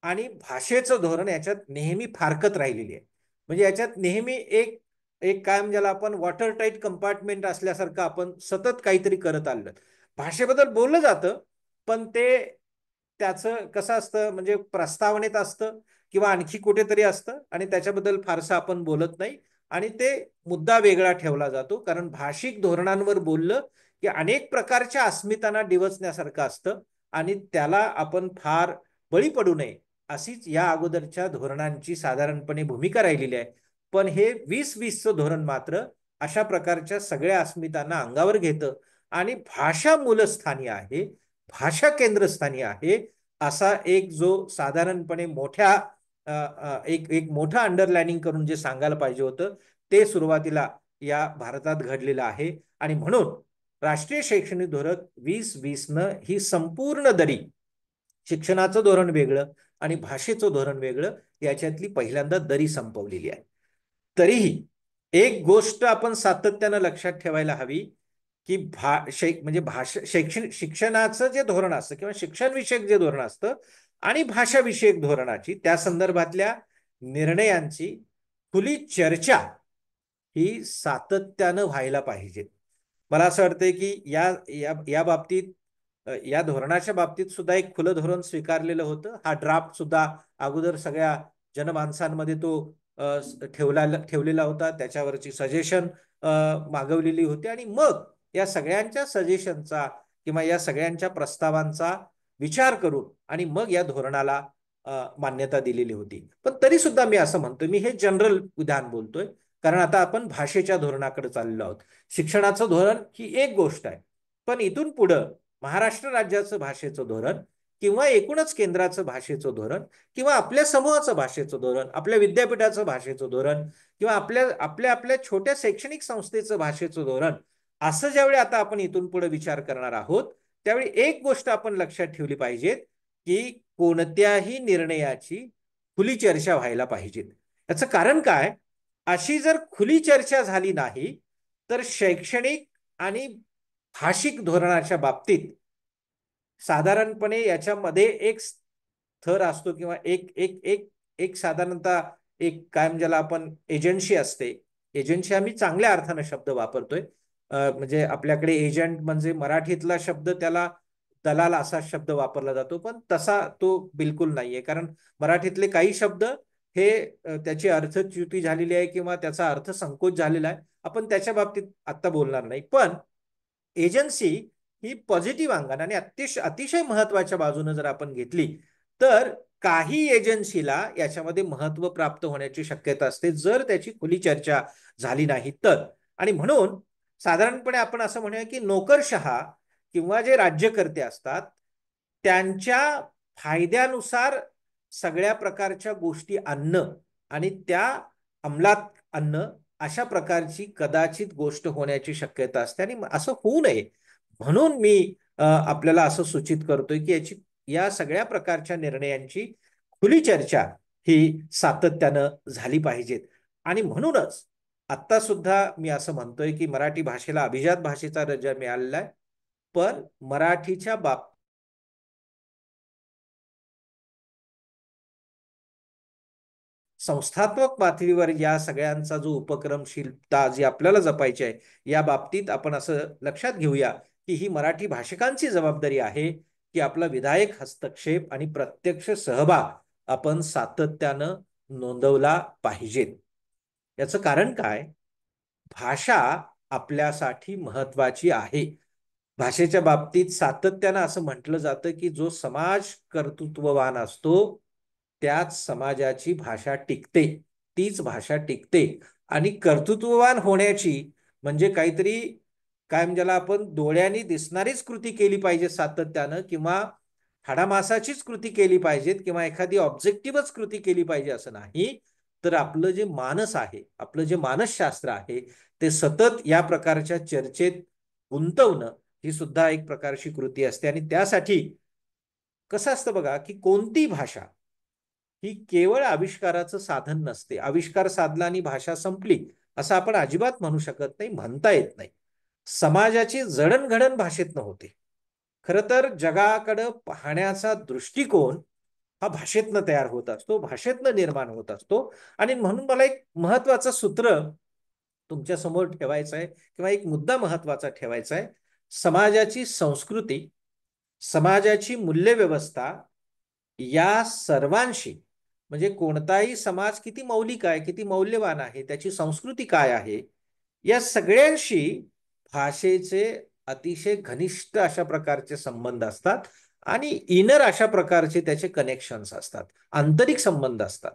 आणि भाषेचं धोरण याच्यात नेहमी फारकत राहिलेली आहे. म्हणजे याच्यात नेहमी एक एक कायम ज्याला आपण वॉटर टाईट कंपार्टमेंट असल्यासारखं आपण सतत काहीतरी करत आलं. भाषेबद्दल बोललं जातं पण ते त्याचं कसं असतं म्हणजे प्रस्तावनेत असतं किंवा आणखी कुठेतरी असतं आणि त्याच्याबद्दल फारसं आपण बोलत नाही आणि ते मुद्दा वेगळा ठेवला जातो. कारण भाषिक धोरणांवर बोललं की अनेक प्रकारच्या अस्मितांना डिवचण्यासारखं असतं आणि त्याला आपण फार बळी पडू नये अशीच या अगोदरच्या धोरणांची साधारणपणे भूमिका राहिलेली आहे. पण हे 2020चं धोरण मात्र अशा प्रकारच्या सगळ्या अस्मितांना अंगावर घेतं आणि भाषा मूलस्थानी आहे, भाषा केंद्रस्थानी आहे असा एक जो साधारणपणे मोठ्या एक एक मोठं अंडरलाइनिंग करून जे सांगायला पाहिजे होतं ते सुरुवातीला या भारतात घडलेलं आहे. आणि म्हणून राष्ट्रीय शैक्षणिक धोरण 2020नं ही संपूर्ण दरी, शिक्षणाचं धोरण वेगळं आणि भाषेचं धोरण वेगळं, याच्यातली पहिल्यांदा दरी संपवलेली आहे. तरीही एक गोष्ट आपण सातत्यानं लक्षात ठेवायला हवी की म्हणजे शिक्षणाचं जे धोरण असतं किंवा शिक्षण विषयक जे धोरण असतं आणि भाषा विषयक धोरणाची त्या संदर्भातल्या निर्णयांची खुली चर्चा ही सातत्यानं व्हायला पाहिजे. मला असं वाटतंय की या या या बाबतीत या धोरणाच्या बाबतीत सुद्धा एक खुलं धोरण स्वीकारलेलं होतं. हा ड्राफ्ट सुद्धा अगोदर सगळ्या जनमानसांमध्ये तो ठेवलेला होता, त्याच्यावरची सजेशन मागवलेली होती आणि मग या सगळ्यांच्या सजेशनचा किंवा या सगळ्यांच्या प्रस्तावांचा विचार करून आणि मग या धोरणाला मान्यता दिलेली होती. पण तरी सुद्धा मी असं म्हणतोय, मी हे जनरल विधान बोलतोय कारण आता आपण भाषेच्या धोरणाकडे चाललो आहोत. शिक्षणाचं धोरण ही एक गोष्ट आहे, पण इथून पुढं महाराष्ट्र राज्याचं भाषेचं धोरण किंवा एकूणच केंद्राचं भाषेचं धोरण किंवा आपल्या समूहाचं भाषेचं धोरण, आपल्या विद्यापीठाचं भाषेचं धोरण किंवा आपल्या आपल्या आपल्या छोट्या शैक्षणिक संस्थेचं भाषेचं धोरण, असं ज्यावेळी आता आपण इथून पुढे विचार करणार आहोत त्यावेळी एक गोष्ट आपण लक्षात ठेवली पाहिजे की कोणत्याही निर्णयाची खुली चर्चा व्हायला पाहिजे. याचं कारण काय, अशी जर खुली चर्चा झाली नाही तर शैक्षणिक आणि भाषिक धोरणाच्या बाबतीत साधारणपणे याच्यामध्ये एक थर असतो किंवा एक एक एक एक साधारणतः एक कायम ज्याला आपण एजन्सी असते, एजन्सी आम्ही चांगल्या अर्थानं शब्द वापरतोय, म्हणजे आपल्याकडे एजंट म्हणजे मराठीतला शब्द त्याला दलाल असा शब्द वापरला जातो पण तसा तो बिलकुल नाहीये. कारण मराठीतले काही शब्द हे त्याची अर्थच्युती झालेली आहे किंवा त्याचा अर्थ संकोच झालेला आहे, आपण त्याच्या बाबतीत आता बोलणार नाही. पण एजन्सी ही पॉझिटिव्ह अंगाने आणि अतिशय महत्वाच्या बाजूने जर आपण घेतली तर काही एजन्सीला याच्यामध्ये महत्व प्राप्त होण्याची शक्यता असते जर त्याची खुली चर्चा झाली नाही तर. आणि म्हणून साधारणपणे आपण असं म्हणूया की नोकरशहा किंवा जे राज्यकर्ते असतात त्यांच्या फायद्यानुसार सगळ्या प्रकारच्या गोष्टी आणणं आणि त्या अंमलात आणणं अशा प्रकारची कदाचित गोष्ट होण्याची शक्यता असते आणि असं होऊ नये म्हणून मी आपल्याला असं सूचित करतोय की या सगळ्या प्रकारच्या निर्णयांची खुली चर्चा ही सातत्यानं झाली पाहिजेत आणि म्हणूनच आता सुद्धा मी असं म्हणतोय की मराठी भाषेला अभिजात भाषेचा दर्जा मिळालेला आहे पण मराठीच्या संस्थात्मक पातळीवर या सगळ्यांचा जो उपक्रमशीलता जी आपल्याला जपायची आहे या बाबतीत आपण असं लक्षात घेऊया की ही मराठी भाषिकांची जबाबदारी आहे की आपला विधायक हस्तक्षेप आणि प्रत्यक्ष सहभाग आपण सातत्यानं नोंदवला पाहिजेत. याचं कारण काय? भाषा आपल्यासाठी महत्वाची आहे. भाषेच्या बाबतीत सातत्यानं असं म्हटलं जातं की जो समाज कर्तृत्ववान असतो त्याच समाजाची भाषा टिकते, तीच भाषा टिकते आणि कर्तृत्ववान होण्याची म्हणजे काहीतरी काय म्हणजे ज्याला आपण डोळ्यांनी दिसणारीच कृती केली पाहिजे सातत्यानं किंवा हाडामासाचीच कृती केली पाहिजेत किंवा एखादी ऑब्जेक्टिव्हच कृती केली पाहिजे असं नाही तर आपलं जे मानस आहे आपलं जे मानसशास्त्र आहे ते सतत या प्रकारच्या चर्चेत गुंतवणं ही सुद्धा एक प्रकारची कृती असते आणि त्यासाठी कसं असतं बघा की कोणती भाषा ही केवळ आविष्काराचं साधन नसते. आविष्कार साधला आणि भाषा संपली असं आपण अजिबात म्हणू शकत नाही, म्हणता येत नाही. समाजाची जडणघडण भाषेतनं होते. खरं तर जगाकडं पाहण्याचा दृष्टिकोन हा भाषेतनं तयार होत असतो, भाषेतनं निर्माण होत असतो आणि म्हणून मला एक महत्वाचं सूत्र तुमच्या समोर ठेवायचं आहे किंवा एक मुद्दा महत्वाचा ठेवायचा आहे. समाजाची संस्कृती, समाजाची मूल्यव्यवस्था या सर्वांशी म्हणजे कोणताही समाज किती मौलिक आहे, किती मौल्यवान आहे, त्याची संस्कृती काय आहे, या सगळ्यांशी भाषेचे अतिशय घनिष्ठ अशा प्रकारचे संबंध असतात आणि इनर अशा प्रकारचे त्याचे कनेक्शन्स असतात, आंतरिक संबंध असतात.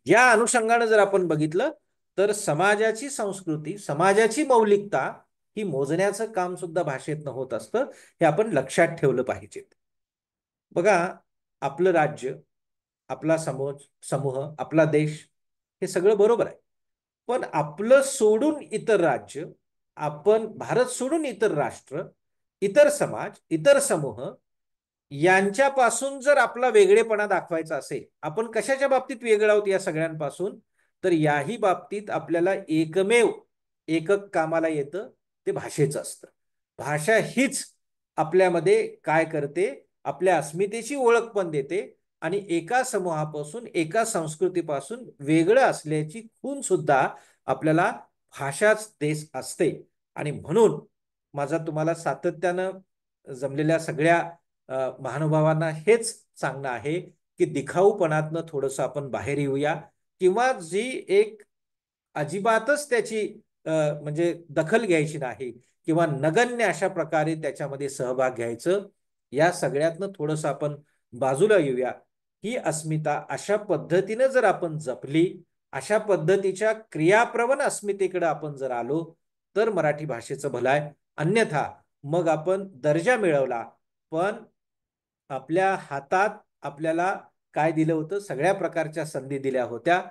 या अनुषंगाने जर आपण बघितलं तर समाजाची संस्कृती, समाजाची मौलिकता ही मोजण्याचं काम सुद्धा भाषेतनं होत असतं. हे आपण लक्षात ठेवलं पाहिजे. बघा, आपलं राज्य, आपला समूह, आपला देश हे सगळं बरोबर आहे. पण आपलं सोडून इतर राज्य, आपण भारत सोडून इतर राष्ट्र, इतर समाज, इतर समूह यांच्यापासून जर आपला वेगळेपणा दाखवायचा असेल, आपण कशाच्या बाबतीत वेगळं आहोत या सगळ्यांपासून, तर याही बाबतीत आपल्याला एकमेव एकक कामाला येतं ते भाषेचं असतं. भाषा हीच आपल्यामध्ये काय करते, आपल्या अस्मितेची ओळख पण देते आणि एका समूहापासून एका संस्कृतीपासून वेगळं असल्याची खूण सुद्धा आपल्याला भाषाच देश असते. आणि म्हणून माझा तुम्हाला सातत्यानं जमलेल्या सगळ्या महानुभावांना हेच सांगणं आहे की दिखाऊपणातनं थोडंसं आपण बाहेर येऊया किंवा जी एक अजिबातच त्याची म्हणजे दखल घ्यायची नाही किंवा नगण्य अशा प्रकारे त्याच्यामध्ये सहभाग घ्यायचं, या सगळ्यातनं थोडंसं आपण बाजूला येऊया. ही अस्मिता अशा पद्धतीने जर आपण जपली, अशा पद्धतीच्या क्रियाप्रवण अस्मितेकडे आपण जर आलो तर मराठी भाषेचं भलं आहे. अन्यथा मग आपण दर्जा मिळवला पण आपल्या हातात आपल्याला काय दिलं होतं, सगळ्या प्रकारच्या संधी दिल्या होत्या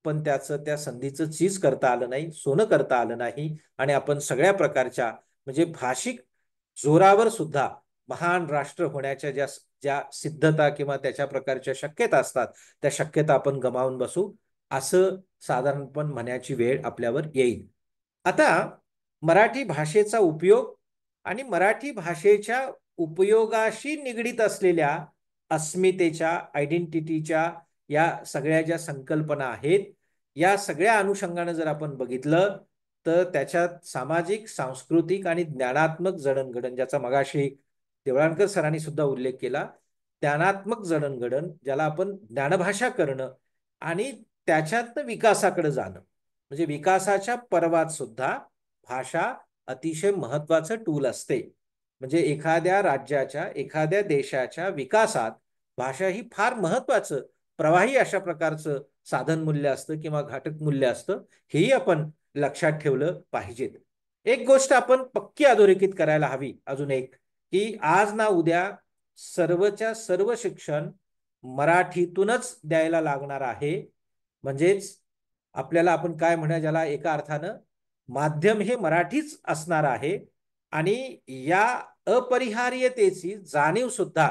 पण त्या संधीचं चीज करता आलं नाही, सोनं करता आलं नाही आणि आपण सगळ्या प्रकारच्या म्हणजे भाषिक जोरावर सुद्धा महान राष्ट्र होण्याच्या ज्या ज्या सिद्धता किंवा त्याच्या प्रकारच्या शक्यता असतात त्या शक्यता आपण गमावून बसू असं साधारणपण म्हणायची वेळ आपल्यावर येईल. आता मराठी भाषेचा उपयोग आणि मराठी भाषेच्या उपयोगाशी निगडीत असलेल्या अस्मितेच्या, आयडेंटिटीच्या या सगळ्या ज्या संकल्पना आहेत या सगळ्या अनुषंगाने जर आपण बघितलं तर त्याच्यात सामाजिक, सांस्कृतिक आणि ज्ञानात्मक जडणघडण, ज्याचा मगाशी देवळानकर सरांनी सुद्धा उल्लेख केला, ज्ञानात्मक जडणघडण ज्याला आपण ज्ञानभाषा करणं आणि त्याच्यातनं विकासाकडे जाणं म्हणजे विकासाच्या पर्वात सुद्धा भाषा अतिशय महत्वाचं टूल असते. म्हणजे एखाद्या राज्याच्या, एखाद्या देशाच्या विकासात भाषा ही फार महत्वाचं प्रवाही अशा प्रकारचं साधन मूल्य असतं किंवा घटक मूल्य असतं, हेही आपण लक्षात ठेवलं पाहिजे. एक गोष्ट आपण पक्की अधोरेखित करायला हवी अजून एक की आज ना उद्या सर्वच्या सर्व शिक्षण मराठीतूनच द्यायला लागणार आहे. म्हणजेच आपल्याला आपण काय म्हणूया, ज्याला एका अर्थानं माध्यम हे मराठीच असणार आहे. आणि या अपरिहार्यतेची जाणीव सुद्धा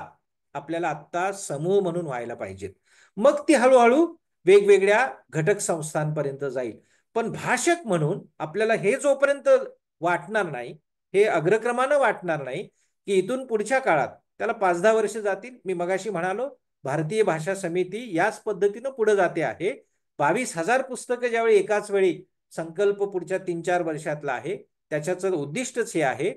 आपल्याला आता समूह म्हणून व्हायला पाहिजे. मग ती हळूहळू वेगवेगळ्या घटक संस्थांपर्यंत जाईल. पण भाषक म्हणून आपल्याला हे जोपर्यंत वाटणार नाही, हे अग्रक्रमानं वाटणार नाही, की इथून पुढच्या काळात त्याला 5-10 वर्ष जातील. मी मगाशी म्हणालो भारतीय भाषा समिती याच पद्धतीनं पुढे जाते आहे. 22,000 पुस्तकं ज्यावेळी एकाच वेळी संकल्प पुढच्या 3-4 वर्षातला आहे, त्याच्याचं उद्दिष्टच हे आहे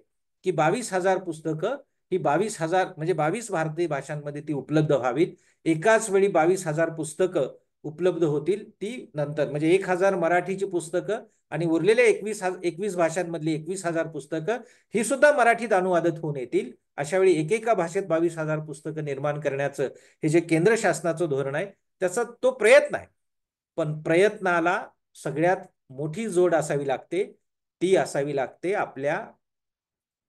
की 22,000 पुस्तकं ही 22,000 म्हणजे 22 भारतीय भाषांमध्ये ती उपलब्ध व्हावीत. एकाच वेळी 22,000 पुस्तकं उपलब्ध होतील. ती नंतर म्हणजे 1,000 मराठीची पुस्तकं आणि उरलेल्या 21 भाषांमधली 21,000 पुस्तकं ही सुद्धा मराठीत अनुवादित होऊन येतील. अशा वेळी एकेका भाषेत 22,000 पुस्तकं निर्माण करण्याचं हे जे केंद्र शासनाचं धोरण आहे, त्याचा तो प्रयत्न आहे. पण प्रयत्नाला सगळ्यात मोठी जोड असावी लागते. ती असावी लागते आपल्या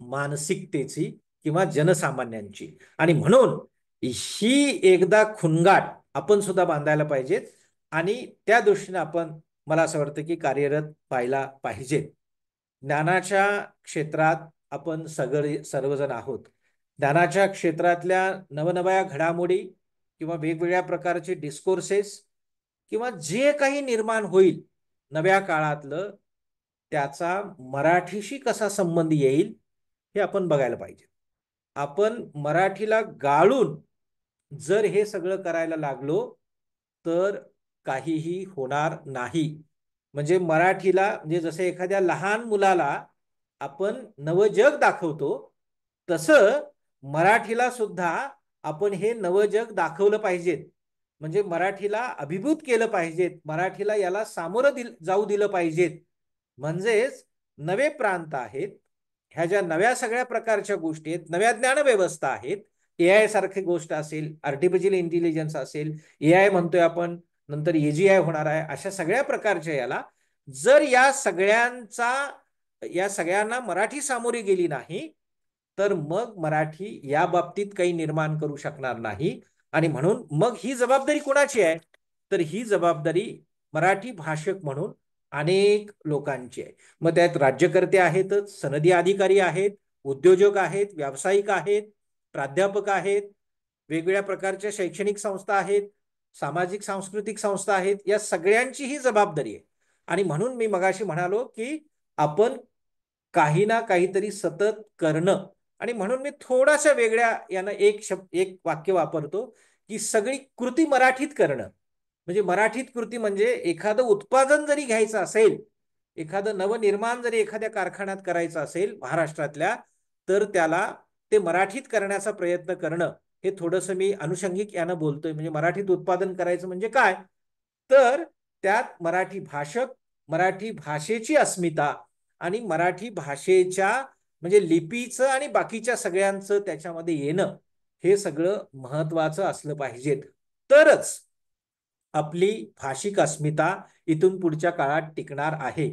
मानसिकतेची किंवा जनसामान्यांची. आणि म्हणून ही एकदा खुणगाट आपण सुद्धा बांधायला पाहिजेत. आणि त्या दृष्टीने आपण, मला असं वाटतं की कार्यरत व्हायला पाहिजे. ज्ञानाच्या क्षेत्रात आपण सर्वजण आहोत. ज्ञानाच्या क्षेत्रातल्या नवनव्या घडामोडी किंवा वेगवेगळ्या प्रकारचे डिस्कोर्सेस किंवा जे काही निर्माण होईल नव्या काळातलं, त्याचा मराठीशी कसा संबंध येईल हे आपण बघायला पाहिजे. आपण मराठीला गाळून जर हे सगळं करायला लागलो तर काहीही होणार नाही. म्हणजे मराठीला, म्हणजे जसं एखाद्या लहान मुलाला आपण नवं जग दाखवतो, तसं मराठीला सुद्धा आपण हे नवं जग दाखवलं पाहिजे. म्हणजे मराठीला अभिभूत केलं पाहिजे, मराठीला याला सामोरं जाऊ दिलं पाहिजे. म्हणजेच नवे प्रांत आहेत, ह्या ज्या नव्या सगळ्या प्रकारच्या गोष्टी आहेत, नव्या ज्ञानव्यवस्था आहेत, एआय सारखी गोष्ट असेल, आर्टिफिशियल इंटेलिजन्स असेल, एआय म्हणतोय आपण, नंतर एजीआय होणार आहे, अशा सगळ्या प्रकारच्या याला जर या सगळ्यांना मराठी सामोरी गेली नाही तर मग मराठी या बाबतीत काही निर्माण करू शकणार नाही. आणि म्हणून मग ही जबाबदारी कोणाची आहे, तर ही जबाबदारी मराठी भाषक म्हणून अनेक लोकांची आहे. मग त्यात राज्यकर्ते आहेतच, सनदी अधिकारी आहेत, उद्योजक आहेत, व्यावसायिक आहेत, प्राध्यापक आहेत, वेगवेगळ्या प्रकारच्या शैक्षणिक संस्था आहेत, सामाजिक सांस्कृतिक संस्था आहेत. या सगळ्यांची ही जबाबदारी आहे. आणि म्हणून मी मगाशी म्हणालो की आपण काही ना काहीतरी सतत करणं. आणि म्हणून मी थोडासा वेगळ्या यानं एक वाक्य वापरतो की सगळी कृती मराठीत करणं. म्हणजे मराठीत कृती म्हणजे एखादं उत्पादन जरी घ्यायचं असेल, एखादं नवनिर्माण जरी एखाद्या कारखान्यात करायचं असेल महाराष्ट्रातल्या, तर त्याला ते मराठीत करण्याचा प्रयत्न करणं. हे थोडंसं मी अनुषंगिक यानं बोलतोय. म्हणजे मराठीत उत्पादन करायचं म्हणजे काय, तर त्यात मराठी भाषक, मराठी भाषेची अस्मिता आणि मराठी भाषेच्या म्हणजे लिपीचं आणि बाकीच्या सगळ्यांचं त्याच्यामध्ये येणं, हे सगळं महत्वाचं असलं पाहिजे. तरच आपली भाषिक अस्मिता इथून पुढच्या काळात टिकणार आहे.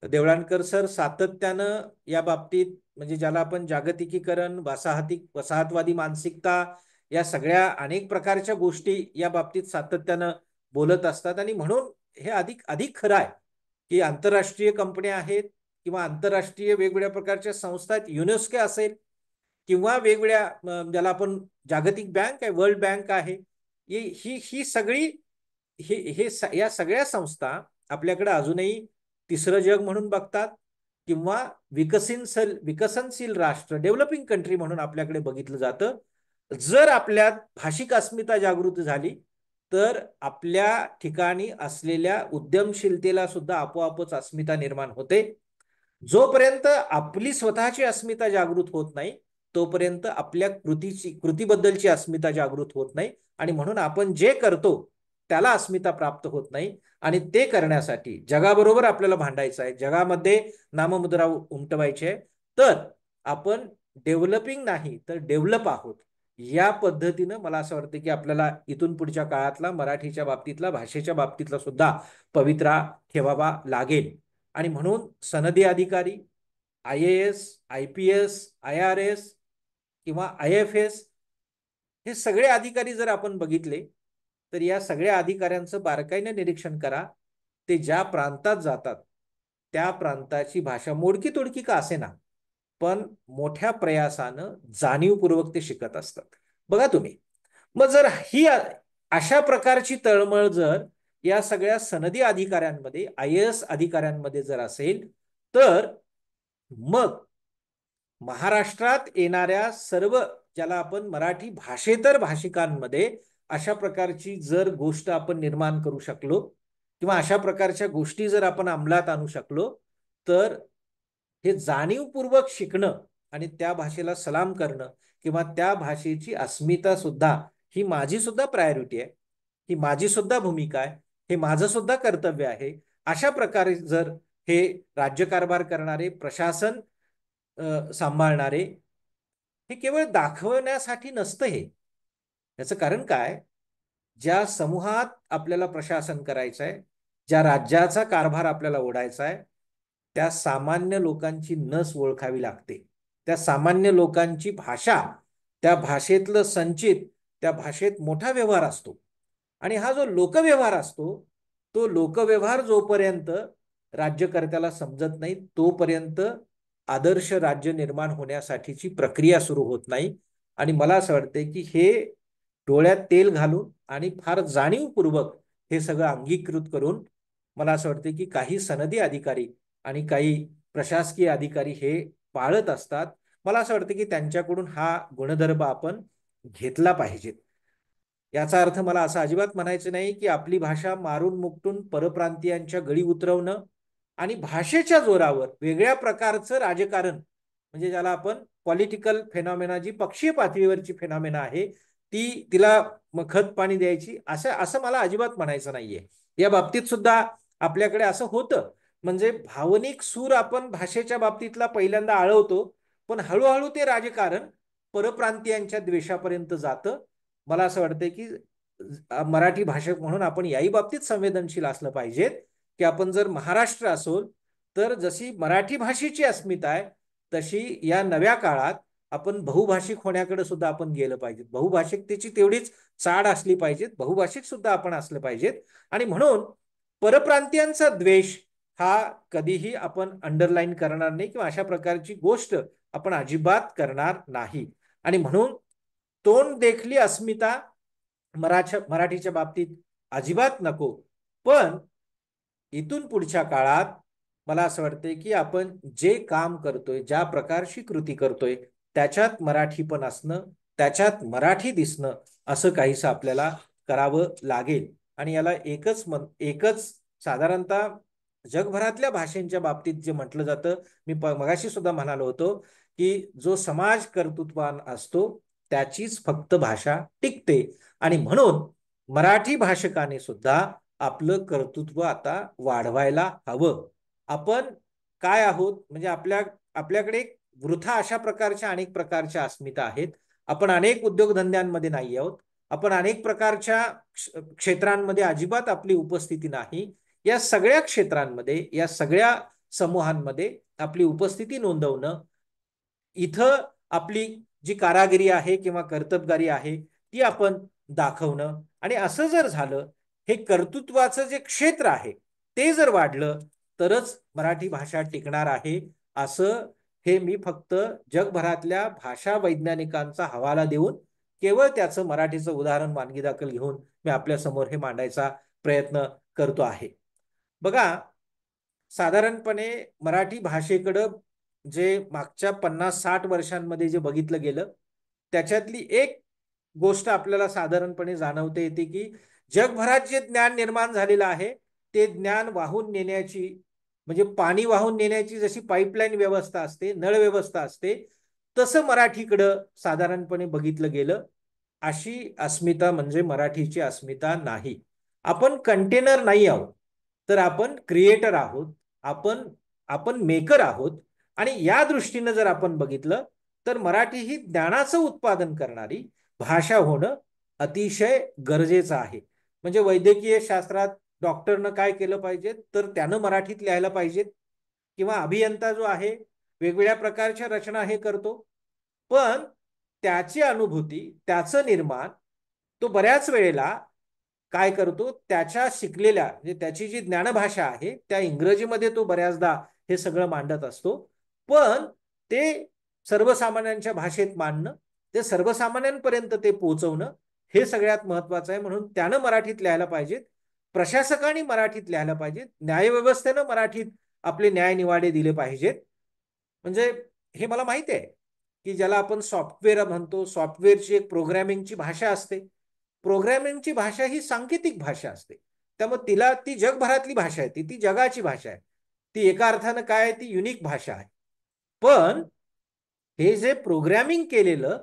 देवळानकर सर सातत्यानं या बाबतीत, म्हणजे ज्याला आपण जागतिकीकरण, वसाहतवादी मानसिकता, या सगळ्या अनेक प्रकारच्या गोष्टी या बाबतीत सातत्यानं बोलत असतात. आणि म्हणून हे अधिक अधिक खरं आहे की आंतरराष्ट्रीय कंपन्या आहेत किंवा आंतरराष्ट्रीय वेगवेगळ्या प्रकारच्या संस्था आहेत, युनेस्को असेल किंवा वेगवेगळ्या ज्याला आपण जागतिक बँक आहे, वर्ल्ड बँक आहे, ही सगळी या सगळ्या संस्था आपल्याकडे अजूनही तिसरं जग म्हणून बघतात किंवा विकसनशील राष्ट्र, डेव्हलपिंग कंट्री म्हणून आपल्याकडे बघितलं जातं. जर आपल्यात भाषिक अस्मिता जागृत झाली तर आपल्या ठिकाणी असलेल्या उद्यमशीलतेला सुद्धा आपोआपच अस्मिता निर्माण होते. जोपर्यंत आपली स्वतःची अस्मिता जागृत होत नाही, तोपर्यंत आपल्या कृतीबद्दलची अस्मिता जागृत होत नाही. आणि म्हणून आपण जे करतो त्याला अस्मिता प्राप्त होत नाही. आणि ते करण्यासाठी जगाबरोबर आपल्याला भांडायचं आहे, जगामध्ये नाममुद्रा उमटवायची आहे. तर आपण डेव्हलपिंग नाही तर डेव्हलप आहोत. या पद्धतीनं मला असं वाटतं की आपल्याला इथून पुढच्या काळातला मराठीच्या बाबतीतला, भाषेच्या बाबतीतला सुद्धा पवित्रा ठेवावा लागेल. आणि म्हणून सनदी अधिकारी, IAS, IPS, IRS किंवा IFS, हे सगळे अधिकारी जर आपण बघितले तर या सगळ्या अधिकाऱ्यांचं बारकाईने निरीक्षण करा. ते ज्या प्रांतात जातात त्या प्रांताची भाषा मोडकी तोडकी का असेना पण मोठ्या प्रयासानं जाणीवपूर्वक ते शिकत असतात. बघा तुम्ही, मग जर ही अशा प्रकारची तळमळ जर या सगळ्या सनदी अधिकाऱ्यांमध्ये, IAS अधिकाऱ्यांमध्ये जर असेल, तर मग महाराष्ट्रात येणाऱ्या सर्व, ज्याला आपण मराठी भाषेतर भाषिकांमध्ये अशा प्रकारची जर गोष्ट आपण निर्माण करू शकलो किंवा अशा प्रकारच्या गोष्टी जर आपण अंमलात आणू शकलो, तर हे जाणीवपूर्वक शिकणं आणि त्या भाषेला सलाम करणं किंवा त्या भाषेची अस्मिता सुद्धा ही माझी सुद्धा प्रायोरिटी आहे, ही माझी सुद्धा भूमिका आहे, हे माझं सुद्धा कर्तव्य आहे, अशा प्रकारे जर हे राज्यकारभार करणारे, प्रशासन सांभाळणारे, हे केवळ दाखवण्यासाठी नसतं. हे याचं कारण काय, ज्या समूहात आपल्याला प्रशासन करायचं आहे, ज्या राज्याचा कारभार आपल्याला ओढायचा आहे, त्या सामान्य लोकांची नस ओळखावी लागते. त्या सामान्य लोकांची भाषा, त्या भाषेतलं संचित, त्या भाषेत मोठा व्यवहार असतो. आणि हा जो लोकव्यवहार असतो, तो लोकव्यवहार जोपर्यंत राज्यकर्त्याला समजत नाही तोपर्यंत आदर्श राज्य निर्माण होण्यासाठीची प्रक्रिया सुरू होत नाही. आणि मला असं वाटते की हे डोळ्यात तेल घालून आणि फार जाणीवपूर्वक हे सगळं अंगीकृत करून, मला असं वाटतं की काही सनदी अधिकारी आणि काही प्रशासकीय अधिकारी हे पाळत असतात. मला असं वाटतं की त्यांच्याकडून हा गुणधर्म आपण घेतला पाहिजे. याचा अर्थ मला असं अजिबात म्हणायचं नाही की आपली भाषा मारून मुकटून परप्रांतीयांच्या गळी उतरवणं आणि भाषेच्या जोरावर वेगळ्या प्रकारचं राजकारण, म्हणजे ज्याला आपण पॉलिटिकल फेनॉमेना, जी पक्षीय पातळीवरची फेनॉमेना आहे, तिला खत पाणी द्यायची, असं असं मला अजिबात म्हणायचं नाहीये. या बाबतीत सुद्धा आपल्याकडे असं होतं, म्हणजे भावनिक सूर आपण भाषेच्या बाबतीतला पहिल्यांदा आळवतो, पण हळूहळू ते राजकारण परप्रांतीयांच्या द्वेषापर्यंत जातं. मला असं वाटतं की मराठी भाषक म्हणून आपण याही बाबतीत संवेदनशील असलं पाहिजे की आपण जर महाराष्ट्र असोल तर जशी मराठी भाषेची अस्मिता आहे तशी या नव्या काळात आपण बहुभाषिक होण्याकडे सुद्धा आपण गेलं पाहिजे. बहुभाषिकतेची तेवढीच चाड असली पाहिजे, बहुभाषिक सुद्धा आपण असलं पाहिजेत. आणि म्हणून परप्रांतीयांचा द्वेष हा कधीही आपण अंडरलाईन करणार नाही किंवा अशा प्रकारची गोष्ट आपण अजिबात करणार नाही. आणि म्हणून तोंड देखली अस्मिता मराठीच्या बाबतीत अजिबात नको. पण इथून पुढच्या काळात मला असं वाटतंय की आपण जे काम करतोय, ज्या प्रकारची कृती करतोय, त्याच्यात मराठी पण असणं, त्याच्यात मराठी दिसणं, असं काहीसं आपल्याला करावं लागेल. आणि याला एकच साधारणतः जगभरातल्या भाषांच्या बाबतीत जे म्हटलं जातं, मी मगाशी सुद्धा म्हणालो होतो की जो समाज कर्तृत्ववान असतो त्याचीच फक्त भाषा टिकते. आणि म्हणून मराठी भाषकाने सुद्धा आपलं कर्तृत्व आता वाढवायला हवं. आपण काय आहोत, म्हणजे आपल्याकडे वृथा अशा प्रकारच्या अनेक प्रकारच्या अस्मिता आहेत. आपण अनेक उद्योगधंद्यांमध्ये नाही आहोत, आपण अनेक प्रकारच्या क्षेत्रांमध्ये अजिबात आपली उपस्थिती नाही. या सगळ्या क्षेत्रांमध्ये, या सगळ्या समूहांमध्ये आपली उपस्थिती नोंदवणं, इथं आपली जी कारागिरी आहे किंवा कर्तबगारी आहे ती आपण दाखवणं, आणि असं जर झालं, हे कर्तृत्वाचं जे क्षेत्र आहे ते जर वाढलं तरच मराठी भाषा टिकणार आहे. असं हे मी फक्त जगभरातल्या भाषा वैज्ञानिकांचा हवाला देऊन केवळ त्याचं मराठीचं उदाहरण मानगी दाखल घेऊन मी आपल्या समोर हे मांडायचा प्रयत्न करतो आहे. बघा, साधारणपणे मराठी भाषेकडं जे मागच्या 50-60 वर्षांमध्ये जे बघितलं गेलं त्याच्यातली एक गोष्ट आपल्याला साधारणपणे जाणवते येते की जगभरात जे ज्ञान निर्माण झालेलं आहे ते ज्ञान वाहून नेण्याची, म्हणजे पाणी वाहून नेण्याची जशी पाईपलाईन व्यवस्था असते, नळ व्यवस्था असते, तसं मराठीकडं साधारणपणे बघितलं गेलं. अशी अस्मिता म्हणजे मराठीची अस्मिता नाही. आपण कंटेनर नाही आहोत, तर आपण क्रिएटर आहोत, आपण आपण मेकर आहोत. आणि या दृष्टीनं जर आपण बघितलं तर मराठी ही ज्ञानाचं उत्पादन करणारी भाषा होणं अतिशय गरजेचं आहे. म्हणजे वैद्यकीय शास्त्रात डॉक्टरनं काय केलं पाहिजे, तर त्यानं मराठीत लिहायला पाहिजे. किंवा अभियंता जो आहे वेगवेगळ्या प्रकारच्या रचना हे करतो, पण त्याची अनुभूती, त्याचं निर्माण तो बऱ्याच वेळेला काय करतो, त्याच्या शिकलेल्या म्हणजे त्याची जी ज्ञानभाषा आहे त्या इंग्रजीमध्ये तो बऱ्याचदा हे सगळं मांडत असतो. पण ते सर्वसामान्यांच्या भाषेत मांडणं, ते सर्वसामान्यांपर्यंत ते पोहोचवणं हे सगळ्यात महत्वाचं आहे. म्हणून त्यानं मराठीत लिहायला पाहिजेत, प्रशासकांनी मराठीत लिहायला पाहिजेत, न्यायव्यवस्थेनं मराठीत आपले न्यायनिवाडे दिले पाहिजेत. म्हणजे हे मला माहिती आहे की ज्याला आपण सॉफ्टवेअर म्हणतो, सॉफ्टवेअरची एक प्रोग्रॅमिंगची भाषा असते. प्रोग्रॅमिंगची भाषा ही सांकेतिक भाषा असते. त्यामुळे तिला ती जगभरातली भाषा आहे, ती जगाची भाषा आहे. ती एका अर्थानं काय आहे, ती युनिक भाषा आहे. पण हे जे प्रोग्रॅमिंग केलेलं,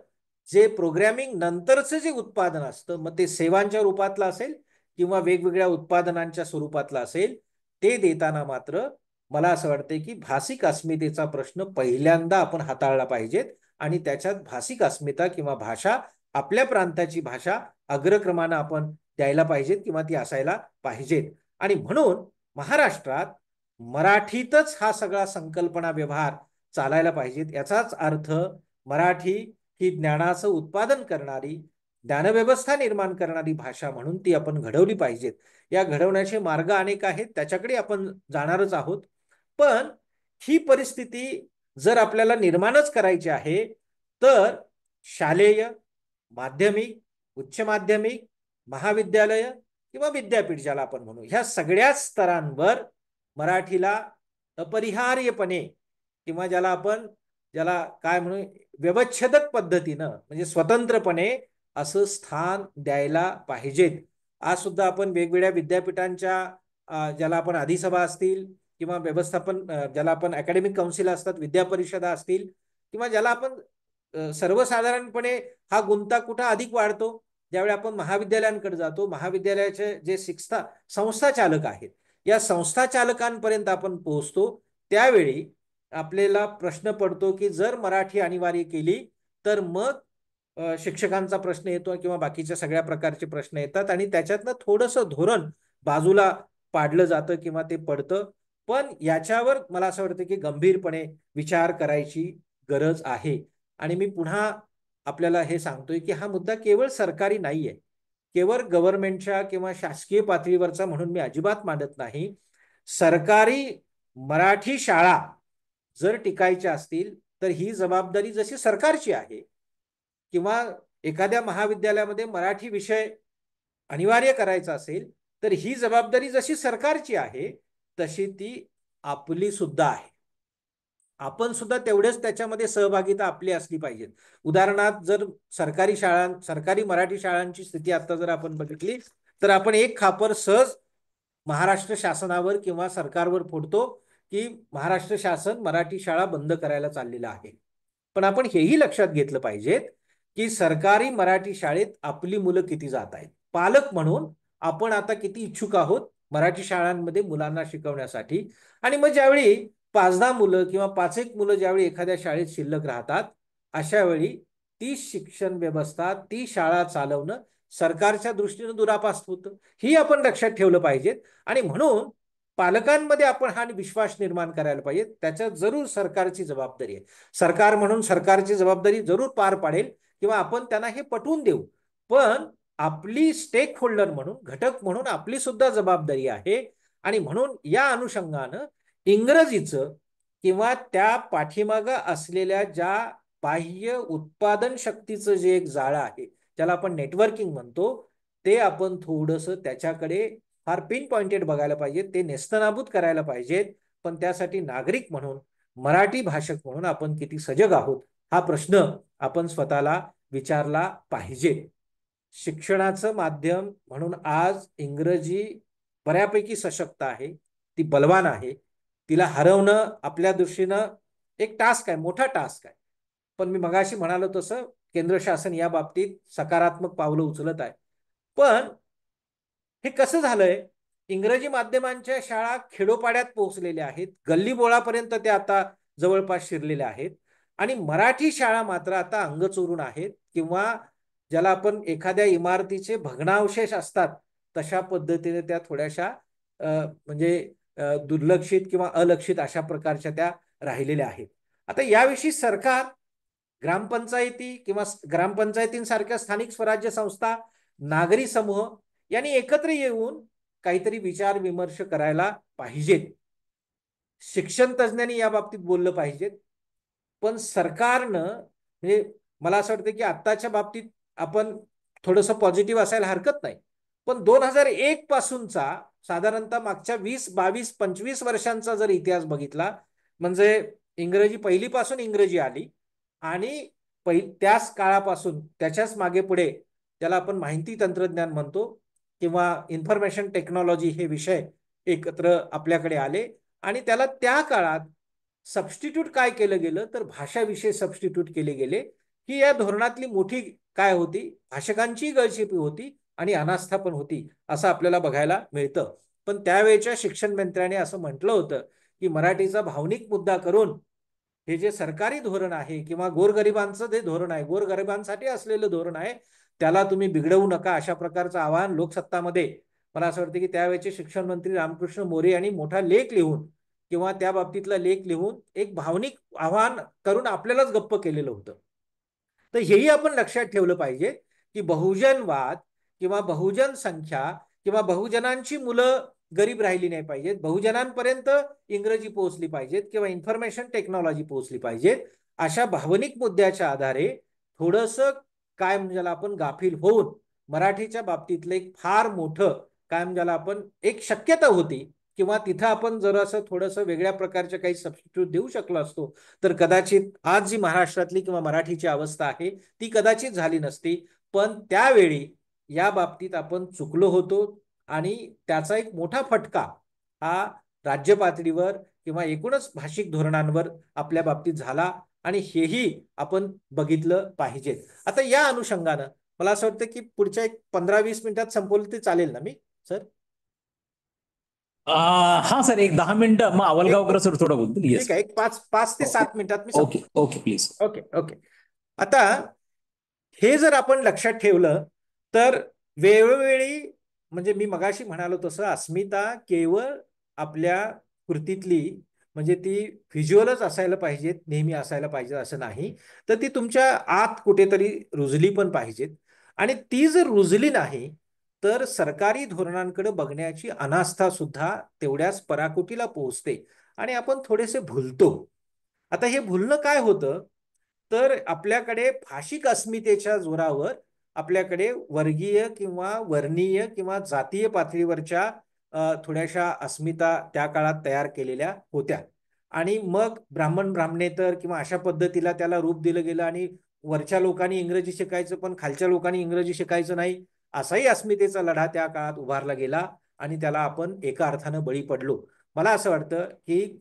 जे प्रोग्रॅमिंग नंतरचं जे उत्पादन असतं, मग ते सेवांच्या रूपातलं असेल किंवा वेगवेगळ्या उत्पादनांच्या स्वरूपातलं असेल, ते देताना मात्र मला असं वाटतंय की भाषिक अस्मितेचा प्रश्न पहिल्यांदा आपण हाताळला पाहिजेत आणि त्याच्यात भाषिक अस्मिता किंवा भाषा, आपल्या प्रांताची भाषा अग्रक्रमानं आपण द्यायला पाहिजेत किंवा ती असायला पाहिजेत. आणि म्हणून महाराष्ट्रात मराठीतच हा सगळा संकल्पना व्यवहार चालायला पाहिजेत. याचाच अर्थ मराठी ही ज्ञानाचं उत्पादन करणारी, ज्ञानव्यवस्था निर्माण करणारी भाषा म्हणून ती आपण घडवली पाहिजेत. या घडवण्याचे मार्ग अनेक आहेत, त्याच्याकडे आपण जाणारच आहोत. पण ही परिस्थिती जर आपल्याला निर्माणच करायची आहे तर शालेय, माध्यमिक, उच्च माध्यमिक, महाविद्यालय किंवा विद्यापीठ ज्याला आपण म्हणू, ह्या सगळ्याच स्तरांवर मराठीला अपरिहार्यपणे किंवा ज्याला काय म्हणू, व्यवच्छेदक पद्धतीनं म्हणजे स्वतंत्रपणे असं स्थान द्यायला पाहिजेत. आज सुद्धा आपण वेगवेगळ्या विद्यापीठांच्या ज्याला आपण अधिसभा असतील किंवा व्यवस्थापन ज्याला आपण अकॅडमिक काउन्सिल असतात, विद्या परिषदा असतील किंवा ज्याला आपण सर्वसाधारणपणे हा गुंतागुंता अधिक वाढतो ज्यावेळी आपण महाविद्यालयांकडे जातो. महाविद्यालयाचे जे संस्था चालक आहेत, या संस्था चालकांपर्यंत आपण पोहोचतो. त्यावेळी आपल्याला प्रश्न पडतो की जर मराठी अनिवार्य केली तर मग शिक्षकांचा प्रश्न येतो किंवा बाकीच्या सगळ्या प्रकारचे प्रश्न येतात आणि त्याच्यातनं थोडंसं धोरण बाजूला पाडलं जातं किंवा ते पडतं. पण याच्यावर मला असं वाटतं की गंभीरपणे विचार करायची गरज आहे. आणि मी पुन्हा आपल्याला हे सांगतोय की हा मुद्दा केवळ सरकारी नाहीये, केवळ गव्हर्नमेंटच्या किंवा शासकीय पातळीवरचा म्हणून मी अजिबात मांडत नाही. सरकारी मराठी शाळा जर टिकायच्या असतील तर ही जबाबदारी जशी सरकारची आहे किंवा एखाद्या महाविद्यालयामध्ये मराठी विषय अनिवार्य करायचा असेल तर ही जबाबदारी जशी सरकारची आहे तशी ती आपली सुद्धा आहे. आपण सुद्धा तेवढेच त्याच्यामध्ये सहभागिता आपली असली पाहिजे. उदाहरणार्थ जर सरकारी मराठी शाळांची स्थिती आता जर आपण बघितली तर आपण एक खापर सहज महाराष्ट्र शासनावर किंवा सरकारवर फोडतो की महाराष्ट्र शासन मराठी शाळा बंद करायला चाललेलं आहे. पण आपण हेही लक्षात घेतलं पाहिजे की सरकारी मराठी शाळेत आपली मुलं किती जात आहेत. पालक म्हणून आपण आता किती इच्छुक आहोत मराठी शाळांमध्ये मुलांना शिकवण्यासाठी. आणि मग ज्यावेळी 5-10 मुलं किंवा 5-1 मुलं ज्यावेळी एखाद्या शाळेत शिल्लक राहतात, अशा वेळी ती शिक्षण व्यवस्था, ती शाळा चालवणं सरकारच्या दृष्टीने दुरापास्त होतं. ही आपण लक्षात ठेवलं पाहिजे. आणि म्हणून पालकांमध्ये आपण हा विश्वास निर्माण करायला पाहिजे. त्याच्यात जरूर सरकारची जबाबदारी आहे. सरकार म्हणून सरकारची जबाबदारी जरूर पार पाडेल किंवा आपण त्यांना हे पटवून देऊ. पण आपली स्टेक होल्डर म्हणून, घटक म्हणून आपली सुद्धा जबाबदारी आहे. आणि म्हणून या अनुषंगानं इंग्रजीचं किंवा त्या पाठीमागं असलेल्या ज्या बाह्य उत्पादन शक्तीचं जे एक जाळं आहे, ज्याला आपण नेटवर्किंग म्हणतो, ते आपण थोडंसं त्याच्याकडे फार पिन पॉइंटेड बघायला पाहिजे, ते नेस्तनाबूत करायला पाहिजेत. पण त्यासाठी नागरिक म्हणून, मराठी भाषक म्हणून आपण किती सजग आहोत हा प्रश्न आपण स्वतःला विचारला पाहिजे. शिक्षणाचं माध्यम म्हणून आज इंग्रजी बऱ्यापैकी सशक्त आहे, ती बलवान आहे. तिला हरवणं आपल्या दृष्टीनं एक टास्क आहे, मोठा टास्क आहे. पण मी मगाशी म्हणालो तसं केंद्र शासन या बाबतीत सकारात्मक पावलं उचलत आहे. पण हे कसं झालंय, इंग्रजी माध्यमांच्या शाळा खेडोपाड्यात पोहोचलेल्या आहेत, गल्लीबोळापर्यंत त्या आता जवळपास शिरलेल्या आहेत. आणि मराठी शाळा मात्र आता अंग चोरून आहेत किंवा ज्याला आपण एखाद्या इमारतीचे भग्नावशेष असतात तशा पद्धतीने त्या थोड्याशा म्हणजे दुर्लक्षित किंवा अलक्षित अशा प्रकारच्या त्या राहिलेल्या आहेत. आता याविषयी सरकार ग्रामपंचायती किंवा ग्रामपंचायतींसारख्या स्थानिक स्वराज्य संस्था, नागरी समूह यांनी एकत्र येऊन काहीतरी विचार विमर्श करायला पाहिजेत. शिक्षण तज्ज्ञांनी या बाबतीत बोललं पाहिजेत. पण सरकारनं म्हणजे मला असं वाटतं की आत्ताच्या बाबतीत आपण थोडंसं पॉझिटिव्ह असायला हरकत नाही. पण 2001 पासूनचा साधारणतः मागच्या 20, 22, 25 वर्षांचा जर इतिहास बघितला, म्हणजे इंग्रजी पहिलीपासून इंग्रजी आली आणि त्याच काळापासून त्याच्याच मागे पुढे त्याला आपण माहिती तंत्रज्ञान म्हणतो किंवा इन्फॉर्मेशन टेक्नॉलॉजी हे विषय एकत्र आपल्याकडे आले आणि त्याला त्या काळात सबस्टिट्यूट काय केलं गेलं तर भाषा विषय सबस्टिट्यूट केले गेले, ही या धोरणातली मोठी काय होती, भाषकांची गळचेपी होती आणि अनास्था पण होती असं आपल्याला बघायला मिळतं. पण त्यावेळेच्या शिक्षण मंत्र्याने असं म्हटलं होतं की मराठीचा भावनिक मुद्दा करून हे जे सरकारी धोरण आहे किंवा गोरगरिबांचं जे धोरण आहे, गोरगरिबांसाठी असलेलं धोरण आहे, त्याला तुम्ही बिघडवू नका अशा प्रकारचं आवाहन लोकसत्तामध्ये मला असं वाटतं की त्यावेळेचे शिक्षण मंत्री रामकृष्ण मोरे यांनी मोठा लेख लिहून किंवा त्या बाबतीतला लेख लिहून एक भावनिक आवाहन करून आपल्यालाच गप्प केलेलं होतं. तर हेही आपण लक्षात ठेवलं पाहिजे की बहुजनवाद किंवा बहुजन संख्या किंवा बहुजनांची मुलं गरीब राहिली नाही पाहिजेत, बहुजनांपर्यंत इंग्रजी पोहोचली पाहिजेत किंवा इन्फॉर्मेशन टेक्नॉलॉजी पोहोचली पाहिजेत, अशा भावनिक मुद्द्याच्या आधारे थोडंसं काय म्हणजे आपण गाफील होऊन मराठीच्या बाबतीतलं एक फार मोठं काय म्हणजे आपण एक शक्यता होती किंवा तिथं आपण जरासं थोडंसं वेगळ्या प्रकारचे काही सबस्टिट्यूट देऊ शकलो असतो तर कदाचित आज जी महाराष्ट्रातली किंवा मराठीची अवस्था आहे ती कदाचित झाली नसती. पण त्यावेळी या बाबतीत आपण चुकलो होतो आणि त्याचा एक मोठा फटका हा राज्य पातळीवर किंवा एकूणच भाषिक धोरणांवर आपल्या बाबतीत झाला आणि हेही आपण बघितलं पाहिजे. आता या अनुषंगानं मला असं वाटतं की पुढच्या एक 15-20 मिनिटात संपवलं ते चालेल ना मी सर? हा सर, एक 10 मिनिटं मग आवलगावकर एक सर थोडं बोलतील. येस. ठीक आहे, एक 5 ते ओके 7 मिनिटात मी ओके संपतो. Okay please. Okay okay. आता हे जर आपण लक्षात ठेवलं तर वेळोवेळी म्हणजे मी मगाशी म्हणालो तसं अस्मिता केवळ आपल्या कृतीतली म्हणजे ती व्हिज्युअलच असायला पाहिजेत, नेहमी असायला पाहिजे असं नाही, तर ती तुमच्या आत कुठेतरी रुजली पण पाहिजेत. आणि ती जर रुजली नाही तर सरकारी धोरणांकडे बघण्याची अनास्था सुद्धा तेवढ्याच पराकोटीला पोहोचते आणि आपण थोडेसे भुलतो. आता हे भुलणं काय होतं तर आपल्याकडे भाषिक अस्मितेच्या जोरावर आपल्याकडे वर्गीय किंवा वर्णीय किंवा जातीय पातळीवरच्या थोड्याशा अस्मिता त्या काळात तयार केलेल्या होत्या आणि मग ब्राह्मण ब्राह्मणेतर किंवा अशा पद्धतीला त्याला रूप दिलं गेलं आणि वरच्या लोकांनी इंग्रजी शिकायचं पण खालच्या लोकांनी इंग्रजी शिकायचं नाही असाही अस्मितेचा लढा त्या काळात उभारला गेला आणि त्याला आपण एका अर्थानं बळी पडलो. मला असं वाटतं की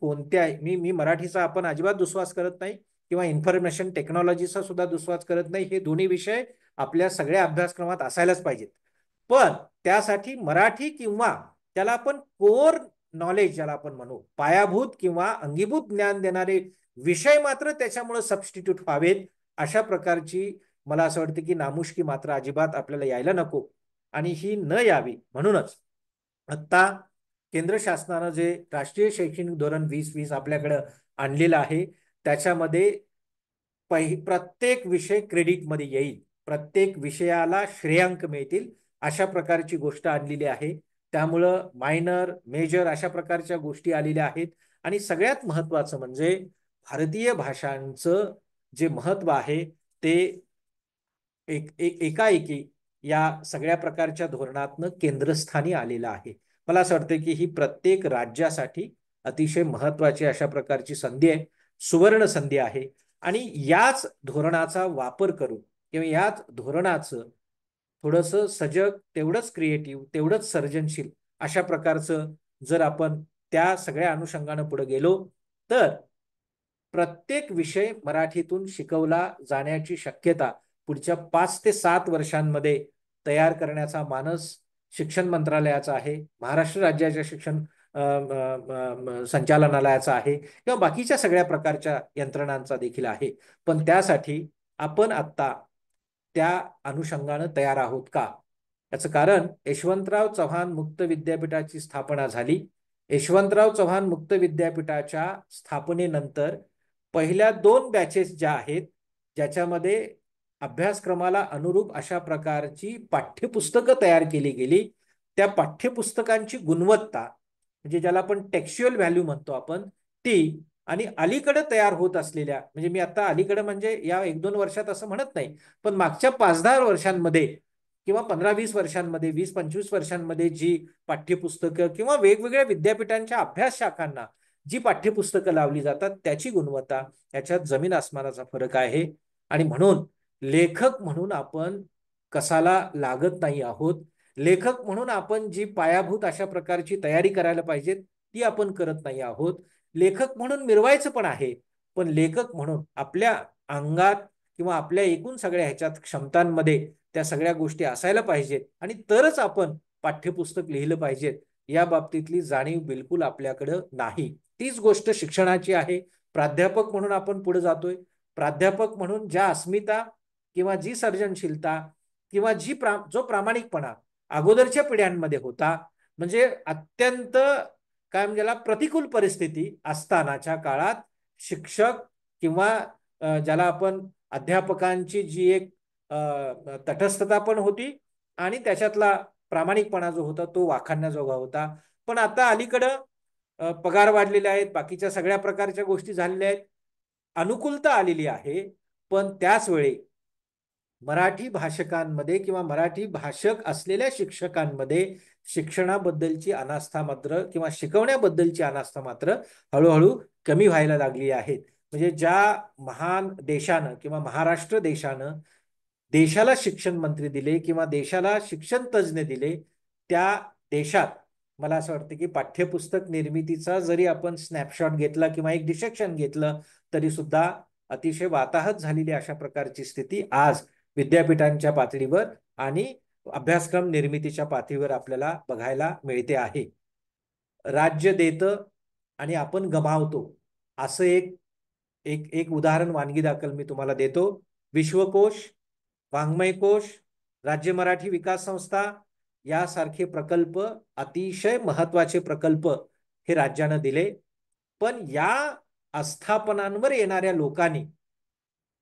मी मी मराठीचा आपण अजिबात दुस्वास करत नाही किंवा इन्फॉर्मेशन टेक्नॉलॉजीचा सुद्धा दुस्वास करत नाही, हे दोन्ही विषय आपल्या सगळ्या अभ्यासक्रमात असायलाच पाहिजेत. पण त्यासाठी मराठी किंवा त्याला आपण कोर नॉलेज ज्याला आपण म्हणू पायाभूत किंवा अंगीभूत ज्ञान देणारे विषय मात्र त्याच्यामुळे सबस्टिट्यूट व्हावेत अशा प्रकारची मला असं वाटतं की नामुष्की मात्र अजिबात आपल्याला यायला नको आणि ही न यावी म्हणूनच आता केंद्र शासनानं जे राष्ट्रीय शैक्षणिक धोरण 2020 आपल्याकडे आणलेलं आहे त्याच्यामध्ये प्रत्येक विषय क्रेडिटमध्ये येईल, प्रत्येक विषयाला श्रेयांक मिळतील अशा प्रकारची गोष्ट आणलेली आहे. त्यामुळं मायनर मेजर अशा प्रकारच्या गोष्टी आलेल्या आहेत आणि सगळ्यात महत्वाचं म्हणजे भारतीय भाषांचं जे महत्व आहे ते एकाएकी या सगळ्या प्रकारच्या धोरणातनं केंद्रस्थानी आलेलं आहे. मला असं वाटतं की ही प्रत्येक राज्यासाठी अतिशय महत्वाची अशा प्रकारची संधी आहे, सुवर्ण संधी आहे आणि याच धोरणाचा वापर करून किंवा याच धोरणाचं थोडंसं सजग तेवढंच क्रिएटिव्ह तेवढंच सर्जनशील अशा प्रकारचं जर आपण त्या सगळ्या अनुषंगानं पुढे गेलो तर प्रत्येक विषय मराठीतून शिकवला जाण्याची शक्यता पुढच्या 5 ते 7 वर्षांमध्ये तयार करण्याचा मानस शिक्षण मंत्रालयाचा आहे, महाराष्ट्र राज्याच्या शिक्षण संचालनालयाचा आहे किंवा बाकीच्या सगळ्या प्रकारच्या यंत्रणांचा देखील आहे. पण त्यासाठी आपण आत्ता त्या अनुषंगानं तयार आहोत का? याचं कारण यशवंतराव चव्हाण मुक्त विद्यापीठाची स्थापना झाली. यशवंतराव चव्हाण मुक्त विद्यापीठाच्या स्थापनेनंतर पहिल्या 2 बॅचेस ज्या आहेत ज्याच्यामध्ये अभ्यासक्रमाला अनुरूप अशा प्रकारची पाठ्यपुस्तकं तयार केली गेली. त्या पाठ्यपुस्तकांची गुणवत्ता म्हणजे ज्याला आपण टेक्स्च्युअल व्हॅल्यू म्हणतो आपण, ती आणि अलीकडे तयार होत असलेल्या, म्हणजे मी आता अलीकडे म्हणजे या 1-2 वर्षात असं म्हणत नाही, पण मागच्या 5-10 वर्षांमध्ये किंवा 15-20 वर्षांमध्ये, 20-25 वर्षांमध्ये जी पाठ्यपुस्तकं किंवा वेगवेगळ्या विद्यापीठांच्या अभ्यास शाखांना जी पाठ्यपुस्तकं लावली जातात त्याची गुणवत्ता, याच्यात जमीन आसमानाचा फरक आहे. आणि म्हणून लेखक म्हणून आपण कसाला लागत नाही आहोत. लेखक म्हणून आपण जी पायाभूत अशा प्रकारची तयारी करायला पाहिजे ती आपण करत नाही आहोत. लेखक म्हणून मिरवायचं पण आहे, पण लेखक म्हणून आपल्या अंगात किंवा आपल्या एकूण सगळ्या ह्याच्यात क्षमतांमध्ये त्या सगळ्या गोष्टी असायला पाहिजेत आणि तरच आपण पाठ्यपुस्तक लिहिलं पाहिजेत. या बाबतीतली जाणीव बिलकुल आपल्याकडं नाही. तीच गोष्ट शिक्षणाची आहे. प्राध्यापक म्हणून आपण पुढे जातोय. प्राध्यापक म्हणून ज्या अस्मिता किंवा जी सर्जनशीलता किंवा जो प्रामाणिकपणा अगोदरच्या पिढ्यांमध्ये होता, म्हणजे अत्यंत काय म्हणजे प्रतिकूल परिस्थिती असतानाच्या काळात शिक्षक किंवा ज्याला आपण अध्यापकांची जी एक तटस्थता पण होती आणि त्याच्यातला प्रामाणिकपणा जो होता तो वाखाणण्याजोगा होता. पण आता अलीकडं पगार वाढलेले आहेत, बाकीच्या सगळ्या प्रकारच्या गोष्टी झालेल्या आहेत, अनुकूलता आलेली आहे. पण त्याच वेळी मराठी भाषकांमध्ये किंवा मराठी भाषक असलेल्या शिक्षकांमध्ये शिक्षणाबद्दलची अनास्था मात्र किंवा शिकवण्याबद्दलची अनास्था मात्र हळूहळू कमी व्हायला लागली आहे. म्हणजे ज्या महान देशानं किंवा महाराष्ट्र देशानं देशाला शिक्षण मंत्री दिले किंवा देशाला शिक्षण तज्ज्ञ दिले, त्या देशात मला असं वाटतं की पाठ्यपुस्तक निर्मितीचा जरी आपण स्नॅपशॉट घेतला किंवा एक डिसेक्शन घेतलं तरी सुद्धा अतिशय वाताहत झालेली अशा प्रकारची स्थिती आज विद्यापीठांच्या पातळीवर आणि अभ्यासक्रम निर्मितीच्या पातळीवर आपल्याला बघायला मिळते आहे. राज्य देतं आणि आपण गमावतो असं एक एक एक उदाहरण वानगी दाखल मी तुम्हाला देतो. विश्वकोश, वाङ्मयकोश, राज्य मराठी विकास संस्था यासारखे प्रकल्प, अतिशय महत्वाचे प्रकल्प हे राज्यानं दिले. पण या आस्थापनांवर येणाऱ्या लोकांनी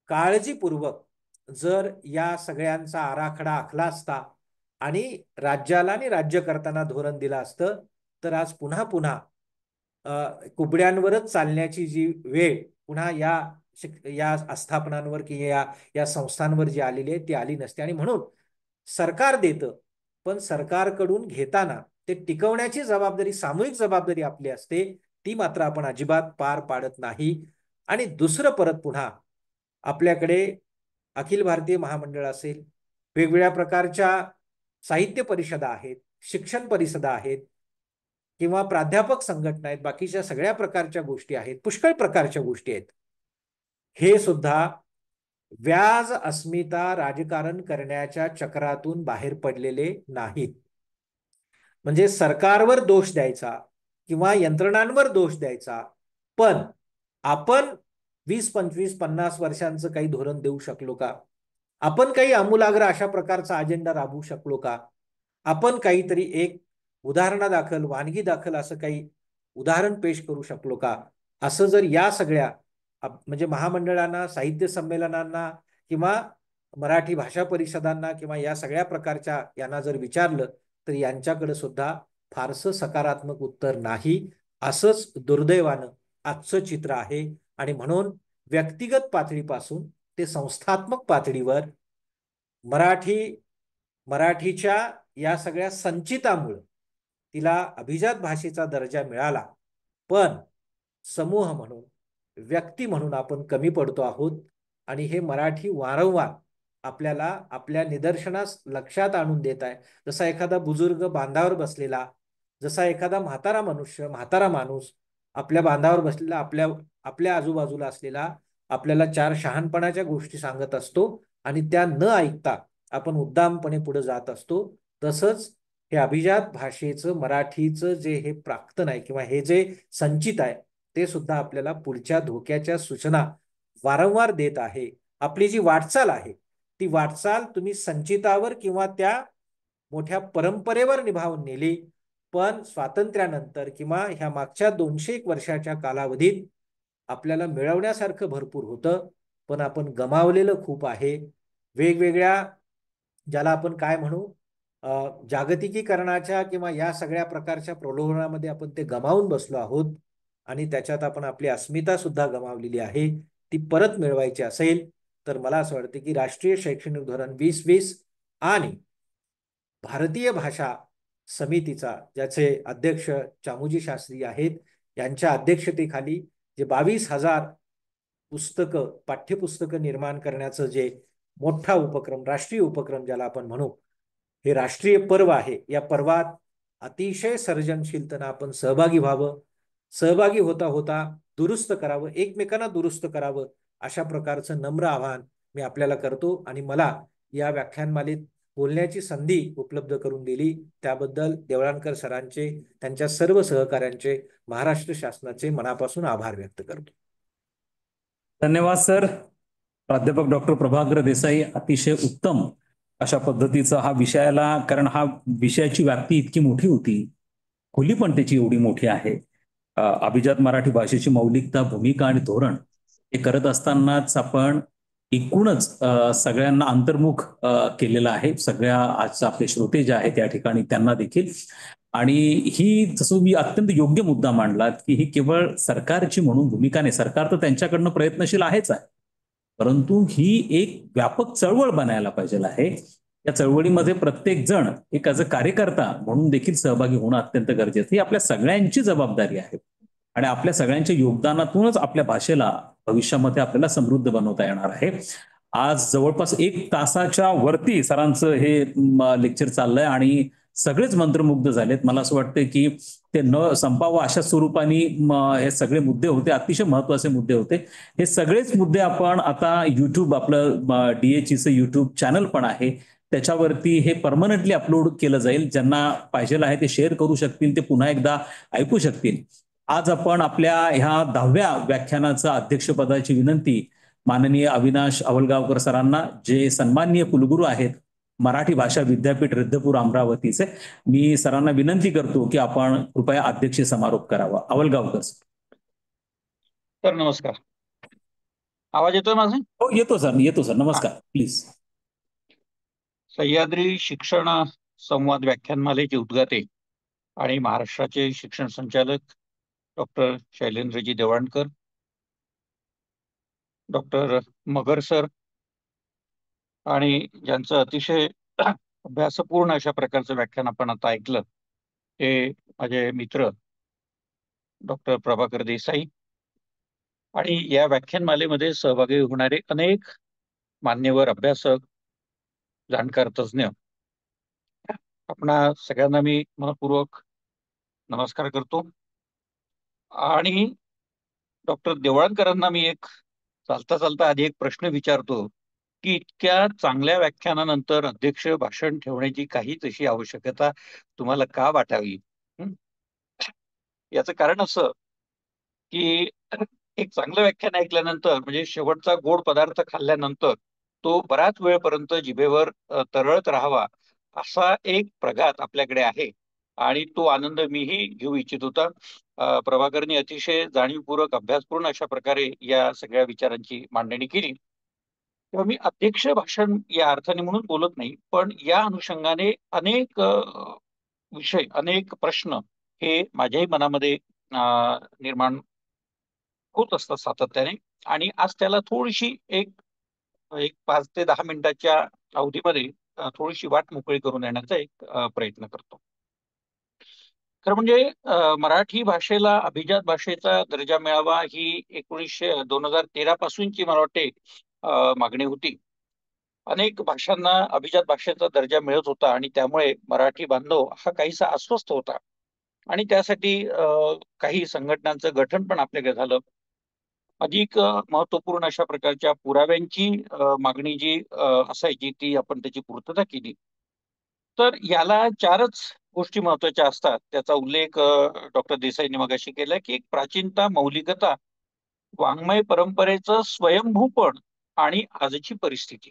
काळजीपूर्वक जर या सगळ्यांचा आराखडा आखला असता आणि राज्याला आणि राज्य करताना धोरण दिलं असतं तर आज पुन्हा पुन्हा कुबड्यांवरच चालण्याची जी वेळ पुन्हा या आस्थापनांवर किंवा या संस्थांवर जी आलेली आहे ती आली नसते. आणि म्हणून सरकार देतं, पण सरकारकडून घेताना ते टिकवण्याची जबाबदारी, सामूहिक जबाबदारी आपली असते, ती मात्र आपण अजिबात पार पाडत नाही. आणि दुसरं परत पुन्हा आपल्याकडे अखिल भारतीय महामंडळ असेल, वेगवेगळ्या प्रकारच्या साहित्य परिषदा आहेत, शिक्षण परिषदा आहेत किंवा प्राध्यापक संघटना आहेत, बाकीच्या सगळ्या प्रकारच्या गोष्टी आहेत, पुष्कळ प्रकारच्या गोष्टी आहेत. हे सुद्धा व्याज अस्मिता राजकारण करण्याच्या चक्रातून बाहेर पडलेले नाहीत. म्हणजे सरकारवर दोष द्यायचा किंवा यंत्रणांवर दोष द्यायचा, पण आपण 20-25-50 वर्षांचं काही धोरण देऊ शकलो का? आपण काही आमूलाग्र अशा प्रकारचा अजेंडा राबवू शकलो का? आपण काहीतरी एक उदाहरणादाखल, वानगी दाखल असं काही उदाहरण पेश करू शकलो का? असं जर या सगळ्या म्हणजे महामंडळांना, साहित्य संमेलनांना किंवा मराठी भाषा परिषदांना किंवा या सगळ्या प्रकारच्या यांना जर विचारलं तर यांच्याकडे सुद्धा फारसं सकारात्मक उत्तर नाही. असंच दुर्दैवानं आजचं चित्र आहे. आणि म्हणून व्यक्तिगत पातळीपासून ते संस्थात्मक पातळीवर मराठीच्या या सगळ्या संचितामुळे तिला अभिजात भाषेचा दर्जा मिळाला, पण समूह म्हणून, व्यक्ती म्हणून आपण कमी पडतो आहोत. आणि हे मराठी वारंवार आपल्याला आपल्या निदर्शनास लक्षात आणून देत आहे. जसा एखादा बुजुर्ग बांधावर बसलेला, जसा एखादा म्हातारा माणूस आपल्या बांधावर बसलेला, आपल्या आजूबाजूला असलेला आपल्याला 4 शहाणपणाच्या गोष्टी सांगत असतो आणि त्या न ऐकता आपण उद्दामपणे पुढे जात असतो. तसंच हे अभिजात भाषेचं, मराठीचं जे हे प्राक्तन आहे किंवा हे जे संचित आहे ते सुद्धा आपल्याला पुढच्या धोक्याच्या सूचना वारंवार देत आहे. आपली जी वाटचाल आहे ती वाटचाल तुम्ही संचितावर किंवा त्या मोठ्या परंपरेवर निभावून नेली, पण स्वातंत्र्यानंतर किंवा ह्या मागच्या 201 वर्षाच्या कालावधीत आपल्याला मिळवण्यासारखं भरपूर होतं, पण आपण गमावलेलं खूप आहे. वेगवेगळ्या ज्याला आपण काय म्हणू जागतिकीकरणाच्या किंवा या सगळ्या प्रकारच्या प्रलोभनामध्ये आपण ते गमावून बसलो आहोत आणि त्याच्यात आपण आपली अस्मिता सुद्धा गमावलेली आहे. ती परत मिळवायची असेल तर मला असं वाटतं की राष्ट्रीय शैक्षणिक धोरण 2020 आणि भारतीय भाषा समितीचा ज्याचे अध्यक्ष चामोजी शास्त्री आहेत यांच्या अध्यक्षतेखाली जे 22,000 पुस्तकं पाठ्यपुस्तकं निर्माण करण्याचं जे मोठा उपक्रम राष्ट्रीय उपक्रम ज्याला आपण म्हणू हे राष्ट्रीय पर्व आहे. या पर्वात अतिशय सर्जनशीलतेने आपण सहभागी व्हावं. सहभागी होता होता दुरुस्त करावं, एकमेकांना दुरुस्त करावं अशा प्रकारचं नम्र आवाहन मी आपल्याला करतो. आणि मला या व्याख्यानमालेत बोलण्याची संधी उपलब्ध करून दिली त्याबद्दल देवळानकर सरांचे त्यांच्या सर्व सहकाऱ्यांचे महाराष्ट्र शासनाचे मनापासून आभार व्यक्त करतो. धन्यवाद सर. प्राध्यापक डॉक्टर प्रभाकर देसाई, अतिशय उत्तम अशा पद्धतीचा हा विषयाला, कारण हा विषयाची व्याप्ती इतकी मोठी होती, खोली पण त्याची एवढी मोठी आहे. अभिजात मराठी भाषेची मौलिकता, भूमिका आणि धोरण हे करत असतानाच आपण एकूणच सगळ्यांना अंतर्मुख केलेलं आहे. सगळ्या आजचे आपले श्रोते जे आहेत त्या ठिकाणी त्यांना देखील. आणि ही जसं मी अत्यंत योग्य मुद्दा मांडलात की ही केवळ सरकारची म्हणून भूमिका नाही. सरकार तर त्यांच्याकडनं प्रयत्नशील आहेच आहे, परंतु ही एक व्यापक चळवळ बनायला पाहिजे आहे. या चळवळीमध्ये प्रत्येक जण एक ॲज अ कार्यकर्ता म्हणून देखील सहभागी होणं अत्यंत गरजेचं. ही आपल्या सगळ्यांची जबाबदारी आहे आणि आपल्या सगळ्यांच्या योगदानातूनच आपल्या भाषेला भविष्यामध्ये आपल्याला समृद्ध बनवता येणार आहे. आज जवळपास 1 तासाच्या वरती सरांचं हे लेक्चर चाललंय आणि सगळेच मंत्रमुग्ध झालेत. मला असं वाटतं की ते न संपावं अशा स्वरूपाने हे सगळे मुद्दे होते, अतिशय महत्वाचे मुद्दे होते. हे सगळेच मुद्दे आपण आता युट्यूब, आपलं DHEचं युट्यूब चॅनल पण आहे, त्याच्यावरती हे परमनंटली अपलोड केलं जाईल. ज्यांना पाहिजे आहे ते शेअर करू शकतील, ते पुन्हा एकदा ऐकू शकतील. आज आपण आपल्या ह्या 10व्या व्याख्यानाचं अध्यक्षपदाची विनंती माननीय अविनाश आवलगावकर सरांना, जे सन्माननीय कुलगुरू आहेत मराठी भाषा विद्यापीठ रिद्धपूर अमरावतीचे, मी सरांना विनंती करतो की आपण कृपया अध्यक्षीय समारोप करावा. आवलगावकर सर नमस्कार. आवाज येतोय माझा? हो, येतो सर, येतो सर. नमस्कार. प्लीज. सह्याद्री शिक्षण संवाद व्याख्यानमालेचे उद्गाते आणि महाराष्ट्राचे शिक्षण संचालक डॉक्टर शैलेंद्रजी देवाणकर, डॉक्टर मगर सर आणि ज्यांचं अतिशय अभ्यासपूर्ण अशा प्रकारचं व्याख्यान आपण आता ऐकलं ते माझे मित्र डॉक्टर प्रभाकर देसाई आणि या व्याख्यानमालेमध्ये सहभागी होणारे अनेक मान्यवर अभ्यासक, जाणकार, तज्ज्ञ, आपणा सगळ्यांना मी मनपूर्वक नमस्कार करतो. आणि डॉक्टर देवळणकरांना मी एक चालता चालता आधी एक प्रश्न विचारतो की इतक्या चांगल्या व्याख्यानानंतर अध्यक्ष भाषण ठेवण्याची काहीच अशी आवश्यकता तुम्हाला का वाटावी? याचं कारण असं की एक चांगलं व्याख्यान ऐकल्यानंतर म्हणजे शेवटचा गोड पदार्थ खाल्ल्यानंतर तो बराच वेळपर्यंत जिभेवर तरळत राहावा असा एक प्रघात आपल्याकडे आहे आणि तो आनंद मीही घेऊ इच्छित होता. प्रभाकरनी अतिशय जाणीवपूर्वक अभ्यासपूर्ण अशा प्रकारे या सगळ्या विचारांची मांडणी केली. तेव्हा मी अध्यक्ष भाषण या अर्थाने म्हणून बोलत नाही, पण या अनुषंगाने अनेक विषय, अनेक प्रश्न हे माझ्याही मनामध्ये निर्माण होत असतात सातत्याने. आणि आज त्याला थोडीशी एक एक 5 ते 10 मिनिटाच्या अवधीमध्ये थोडीशी वाट मोकळी करून येण्याचा एक प्रयत्न करतो. खरं म्हणजे मराठी भाषेला अभिजात भाषेचा दर्जा मिळावा ही 2013 पासूनची मला वाटते मागणी होती. अनेक भाषांना अभिजात भाषेचा दर्जा मिळत होता आणि त्यामुळे मराठी बांधव हा काहीसा अस्वस्थ होता आणि त्यासाठी काही संघटनांचं गठन पण आपल्याकडे झालं. अधिक महत्वपूर्ण अशा प्रकारच्या पुराव्यांची मागणी जी असायची ती आपण त्याची पूर्तता केली. तर याला 4च गोष्टी महत्वाच्या असतात. त्याचा उल्लेख डॉक्टर देसाईंनी मगाशी केला की एक प्राचीनता, मौलिकता, वाङ्मय परंपरेचं स्वयंभूपण आणि आजची परिस्थिती,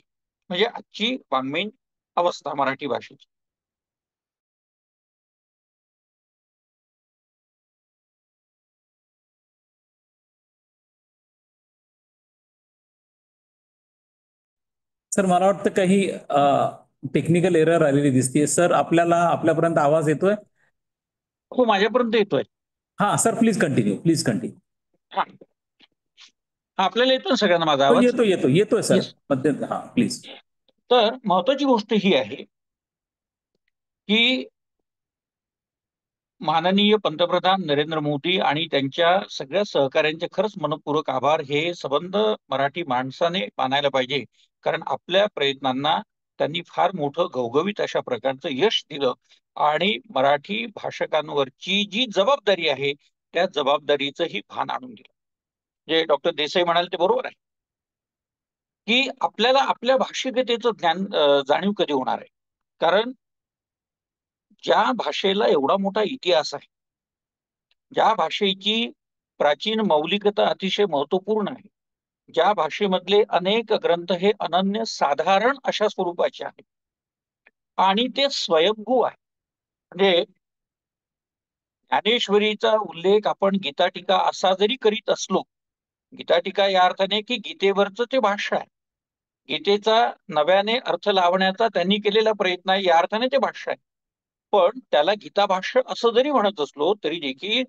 म्हणजे आजची वाङ्मयीन अवस्था मराठी भाषेची. सर मला वाटतं काही टेक्निकल एरर आलेली दिसते सर. आपल्यापर्यंत आवाज येतोय? हो, माझ्यापर्यंत येतोय. हा sir, please continue, please continue. हा, आपल्याला येतो ना सगळ्यांना माझा हो, आवाज? येतोय सर. येस. हा प्लीज. तर महत्वाची गोष्ट ही आहे की माननीय पंतप्रधान नरेंद्र मोदी आणि त्यांच्या सगळ्या सहकाऱ्यांचे खरंच मनपूर्वक आभार हे संबंध मराठी माणसाने मानायला पाहिजे. कारण आपल्या प्रयत्नांना त्यांनी फार मोठं घवघवीत अशा प्रकारचं यश दिलं आणि मराठी भाषकांवरची जी जबाबदारी आहे त्या जबाबदारीचंही भान आणून दिलं. जे डॉक्टर देसाई म्हणाले ते बरोबर आहे की आपल्याला आपल्या भाषिकतेचं ज्ञान जाणीव कधी होणार आहे. कारण ज्या भाषेला एवढा मोठा इतिहास आहे, ज्या भाषेची प्राचीन मौलिकता अतिशय महत्वपूर्ण आहे, ज्या भाषेमधले अनेक ग्रंथ हे अनन्य साधारण अशा स्वरूपाचे आहेत आणि ते स्वयंभू आहे. म्हणजे ज्ञानेश्वरीचा उल्लेख आपण गीताटिका असा जरी करीत असलो, गीताटिका या अर्थाने की गीतेवरचं ते भाष्य आहे, गीतेचा नव्याने अर्थ लावण्याचा त्यांनी केलेला प्रयत्न आहे या अर्थाने ते भाष्य आहे. पण त्याला गीता भाष्य असं जरी म्हणत असलो तरी देखील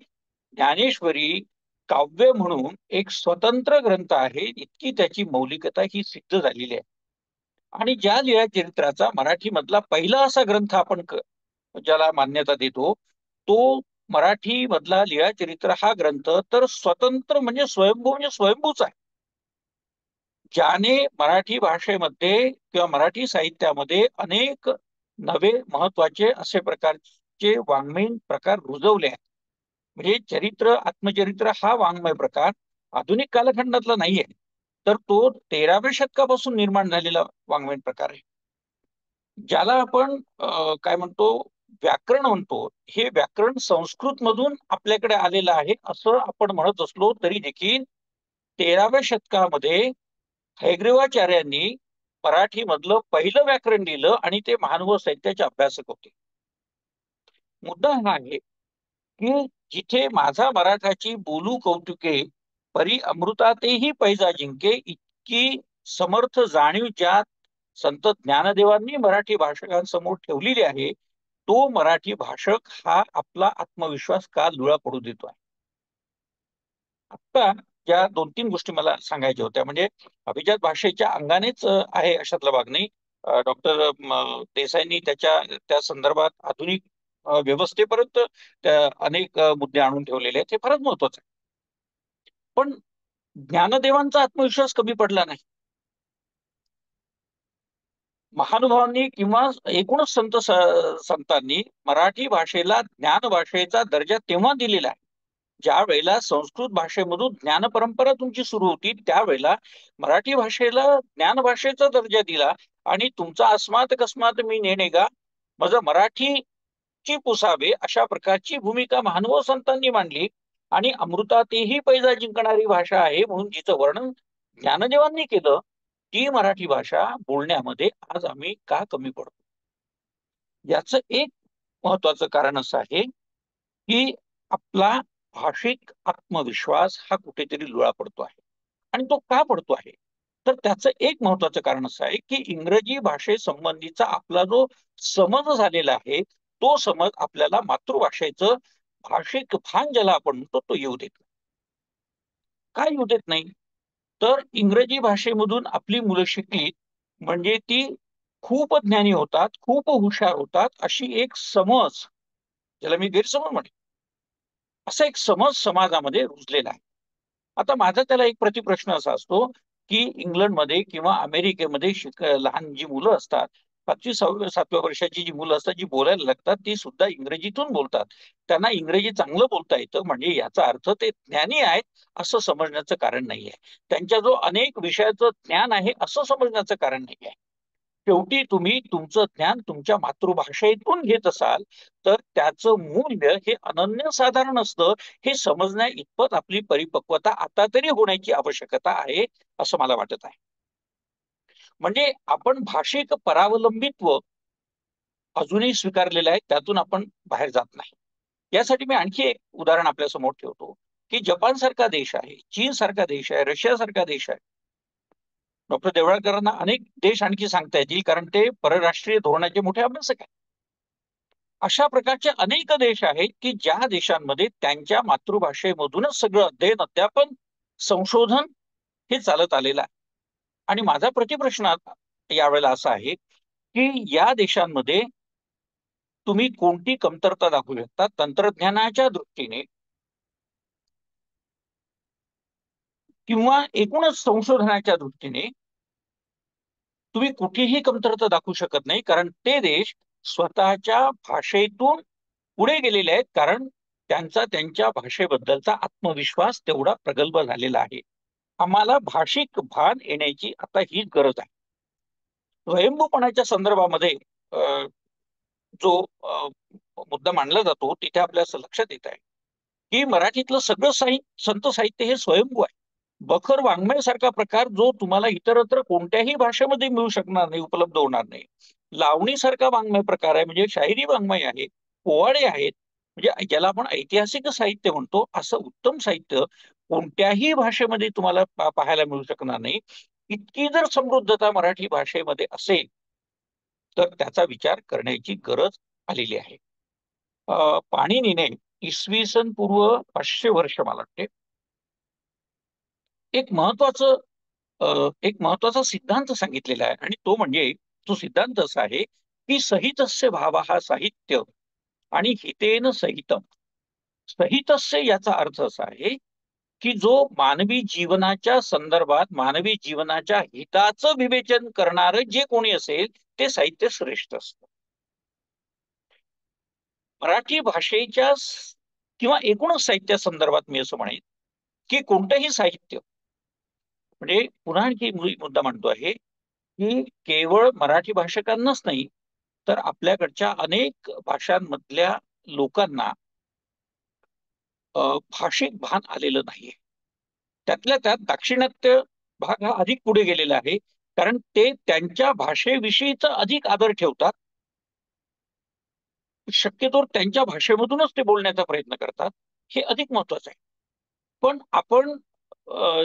ज्ञानेश्वरी काव्य म्हणून एक स्वतंत्र ग्रंथ आहे. इतकी त्याची मौलिकता ही सिद्ध झालेली आहे. आणि ज्या लीळाचरित्राचा मराठी मधला पहिला असा ग्रंथ आपण ज्याला मान्यता देतो तो मराठी मधला लीळाचरित्र हा ग्रंथ तर स्वतंत्र म्हणजे स्वयंभूच आहे. ज्याने मराठी भाषेमध्ये किंवा मराठी साहित्यामध्ये अनेक नवे महत्वाचे असे प्रकारचे वाङ्मयीन प्रकार रुजवले आहेत. म्हणजे चरित्र, आत्मचरित्र हा वाङ्मय प्रकार आधुनिक कालखंडातला नाहीये, तर तो 13व्या शतकापासून निर्माण झालेला वाङ्मयीन प्रकार आहे. ज्याला आपण काय म्हणतो, व्याकरण म्हणतो. हे व्याकरण संस्कृत मधून आपल्याकडे आलेलं आहे असं आपण म्हणत असलो तरी देखील 13व्या शतकामध्ये हयग्रीवाचार्यांनी मराठी मधलं पहिलं व्याकरण लिहिलं आणि ते महानुभाव साहित्याचे अभ्यासक होते. मुद्दा हा आहे की जिथे माझा मराठाची बोलू कौतुके परी अमृतातेही पैजा जिंके इतकी समर्थ जाणीव ज्या संत ज्ञानदेवांनी मराठी भाषकांसमोर ठेवलेली आहे, तो मराठी भाषक हा आपला आत्मविश्वास का लुळा पडू देतो आहे. आता ज्या 2-3 गोष्टी मला सांगायच्या होत्या, म्हणजे अभिजात भाषेच्या अंगानेच आहे अशातला भाग नाही. डॉक्टर देसाईंनी त्या संदर्भात आधुनिक व्यवस्थेपर्यंत अनेक मुद्दे आणून ठेवलेले आहेत. हे फारच महत्वाचं आहे. पण ज्ञानदेवांचा आत्मविश्वास कमी पडला नाही. महानुभावांनी किंवा एकूणच संतांनी मराठी भाषेला ज्ञान भाषेचा दर्जा तेव्हा दिलेला आहे ज्या वेळेला संस्कृत भाषेमधून ज्ञान परंपरा तुमची सुरू होती, त्यावेळेला मराठी भाषेला ज्ञान भाषेचा दर्जा दिला आणि तुमचा अस्मात कस्मात मी नेणेगा माझं मराठीची पुसावे अशा प्रकारची भूमिका महानुभाव संतांनी मांडली. आणि अमृतातेही पैजा जिंकणारी भाषा आहे म्हणून जिचं वर्णन ज्ञानदेवांनी केलं, ती मराठी भाषा बोलण्यामध्ये आज आम्ही का कमी पडतो? याचं एक महत्वाचं कारण असं आहे की आपला भाषिक आत्मविश्वास हा कुठेतरी लुळा पडतो आहे. आणि तो का पडतो आहे? तर त्याचं एक महत्वाचं कारण असं आहे की इंग्रजी भाषेसंबंधीचा आपला जो समज झालेला आहे तो समज आपल्याला मातृभाषेचं भाषिक भान ज्याला आपण म्हणतो तो येऊ देत नाही. काय येऊ देत नाही? तर इंग्रजी भाषेमधून आपली मुलं शिकली म्हणजे ती खूप ज्ञानी होतात, खूप हुशार होतात अशी एक समज, ज्याला मी गैरसमज म्हणेन, असा एक समज समाजामध्ये रुजलेला आहे. आता माझा त्याला एक प्रतिप्रश्न असा असतो की इंग्लंडमध्ये किंवा अमेरिकेमध्ये लहान जी मुलं असतात, 5वी-6वी-7व्या वर्षाची जी मुलं असतात जी बोलायला लागतात ती सुद्धा इंग्रजीतून बोलतात. त्यांना इंग्रजी चांगलं बोलता येतं म्हणजे याचा अर्थ ते ज्ञानी आहेत असं समजण्याचं कारण नाहीये. त्यांच्या जो अनेक विषयाचं ज्ञान आहे असं समजण्याचं कारण नाहीये. शेवटी तुम्ही तुमचं ज्ञान तुमच्या मातृभाषेतून घेत असाल तर त्याचं मूल्य हे अनन्यसाधारण असतं हे समजण्या इतपत आपली परिपक्वता आता तरी होण्याची आवश्यकता आहे असं मला वाटत आहे. म्हणजे आपण भाषिक परावलंबित्व अजूनही स्वीकारलेलं आहे, त्यातून आपण बाहेर जात नाही. यासाठी मी आणखी एक उदाहरण आपल्या समोर ठेवतो की जपान सारखा देश आहे, चीन सारखा देश आहे, रशिया सारखा देश आहे. डॉक्टर देवळकरांना अनेक देश आणखी सांगता येतील, कारण ते परराष्ट्रीय धोरणाचे मोठे अभ्यासक आहेत. अशा प्रकारचे अनेक देश आहेत की ज्या देशांमध्ये त्यांच्या मातृभाषेमधूनच सगळं अध्ययन, अध्यापन, संशोधन हे चालत आलेलं आहे. आणि माझा प्रतिप्रश्न यावेळेला असा आहे की या देशांमध्ये तुम्ही कोणती कमतरता दाखवू शकता तंत्रज्ञानाच्या दृष्टीने किंवा एकूणच संशोधनाच्या दृष्टीने? तुम्ही कुठेही कमतरता दाखवू शकत नाही, कारण ते देश स्वतःच्या भाषेतून पुढे गेलेले आहेत, कारण त्यांच्या भाषेबद्दलचा आत्मविश्वास तेवढा प्रगल्भ झालेला आहे. आम्हाला भाषिक भान येण्याची आता हीच गरज आहे. स्वयंभूपणाच्या संदर्भामध्ये जो मुद्दा मांडला जातो तिथे आपल्या असं लक्षात येत आहे की मराठीतलं सगळं संत साहित्य हे स्वयंभू आहे. बखर वाङ्मय सारखा प्रकार जो तुम्हाला इतरत्र कोणत्याही भाषेमध्ये मिळू शकणार नाही, उपलब्ध होणार नाही. लावणी सारखा वाङ्मय प्रकार आहे, म्हणजे शाहिरी वाङ्मय आहे, पोवाडे आहेत, म्हणजे ज्याला आपण ऐतिहासिक साहित्य म्हणतो, असं उत्तम साहित्य कोणत्याही भाषेमध्ये तुम्हाला पाहायला मिळू शकणार नाही. इतकी जर समृद्धता मराठी भाषेमध्ये असेल तर त्याचा विचार करण्याची गरज आलेली आहे. पाणिनीने इसवी सन पूर्व 500 वर्ष मला वाटते एक महत्वाचा सिद्धांत सांगितलेला आहे, आणि तो म्हणजे तो सिद्धांत असा आहे की सहितस्य भावः साहित्य आणि हितेन सहितम. सहितस्य याचा अर्थ असा आहे की जो मानवी जीवनाच्या संदर्भात मानवी जीवनाच्या हिताचं विवेचन करणारं जे कोणी असेल ते साहित्य श्रेष्ठ असतं. मराठी भाषेच्या किंवा एकूणच साहित्या संदर्भात मी असं म्हणेन की कोणतंही साहित्य, म्हणजे पुन्हा आणखी मुद्दा मांडतो आहे की केवळ मराठी भाषकांनाच नाही तर आपल्याकडच्या अनेक भाषांमधल्या लोकांना भाषिक भान आलेलं नाहीये. त्यातल्या त्यात दाक्षिणात्य भाग हा अधिक पुढे गेलेला आहे, कारण ते त्यांच्या भाषेविषयीचा अधिक आदर ठेवतात. शक्यतो त्यांच्या भाषेमधूनच ते बोलण्याचा प्रयत्न करतात, हे अधिक महत्वाचं आहे. पण आपण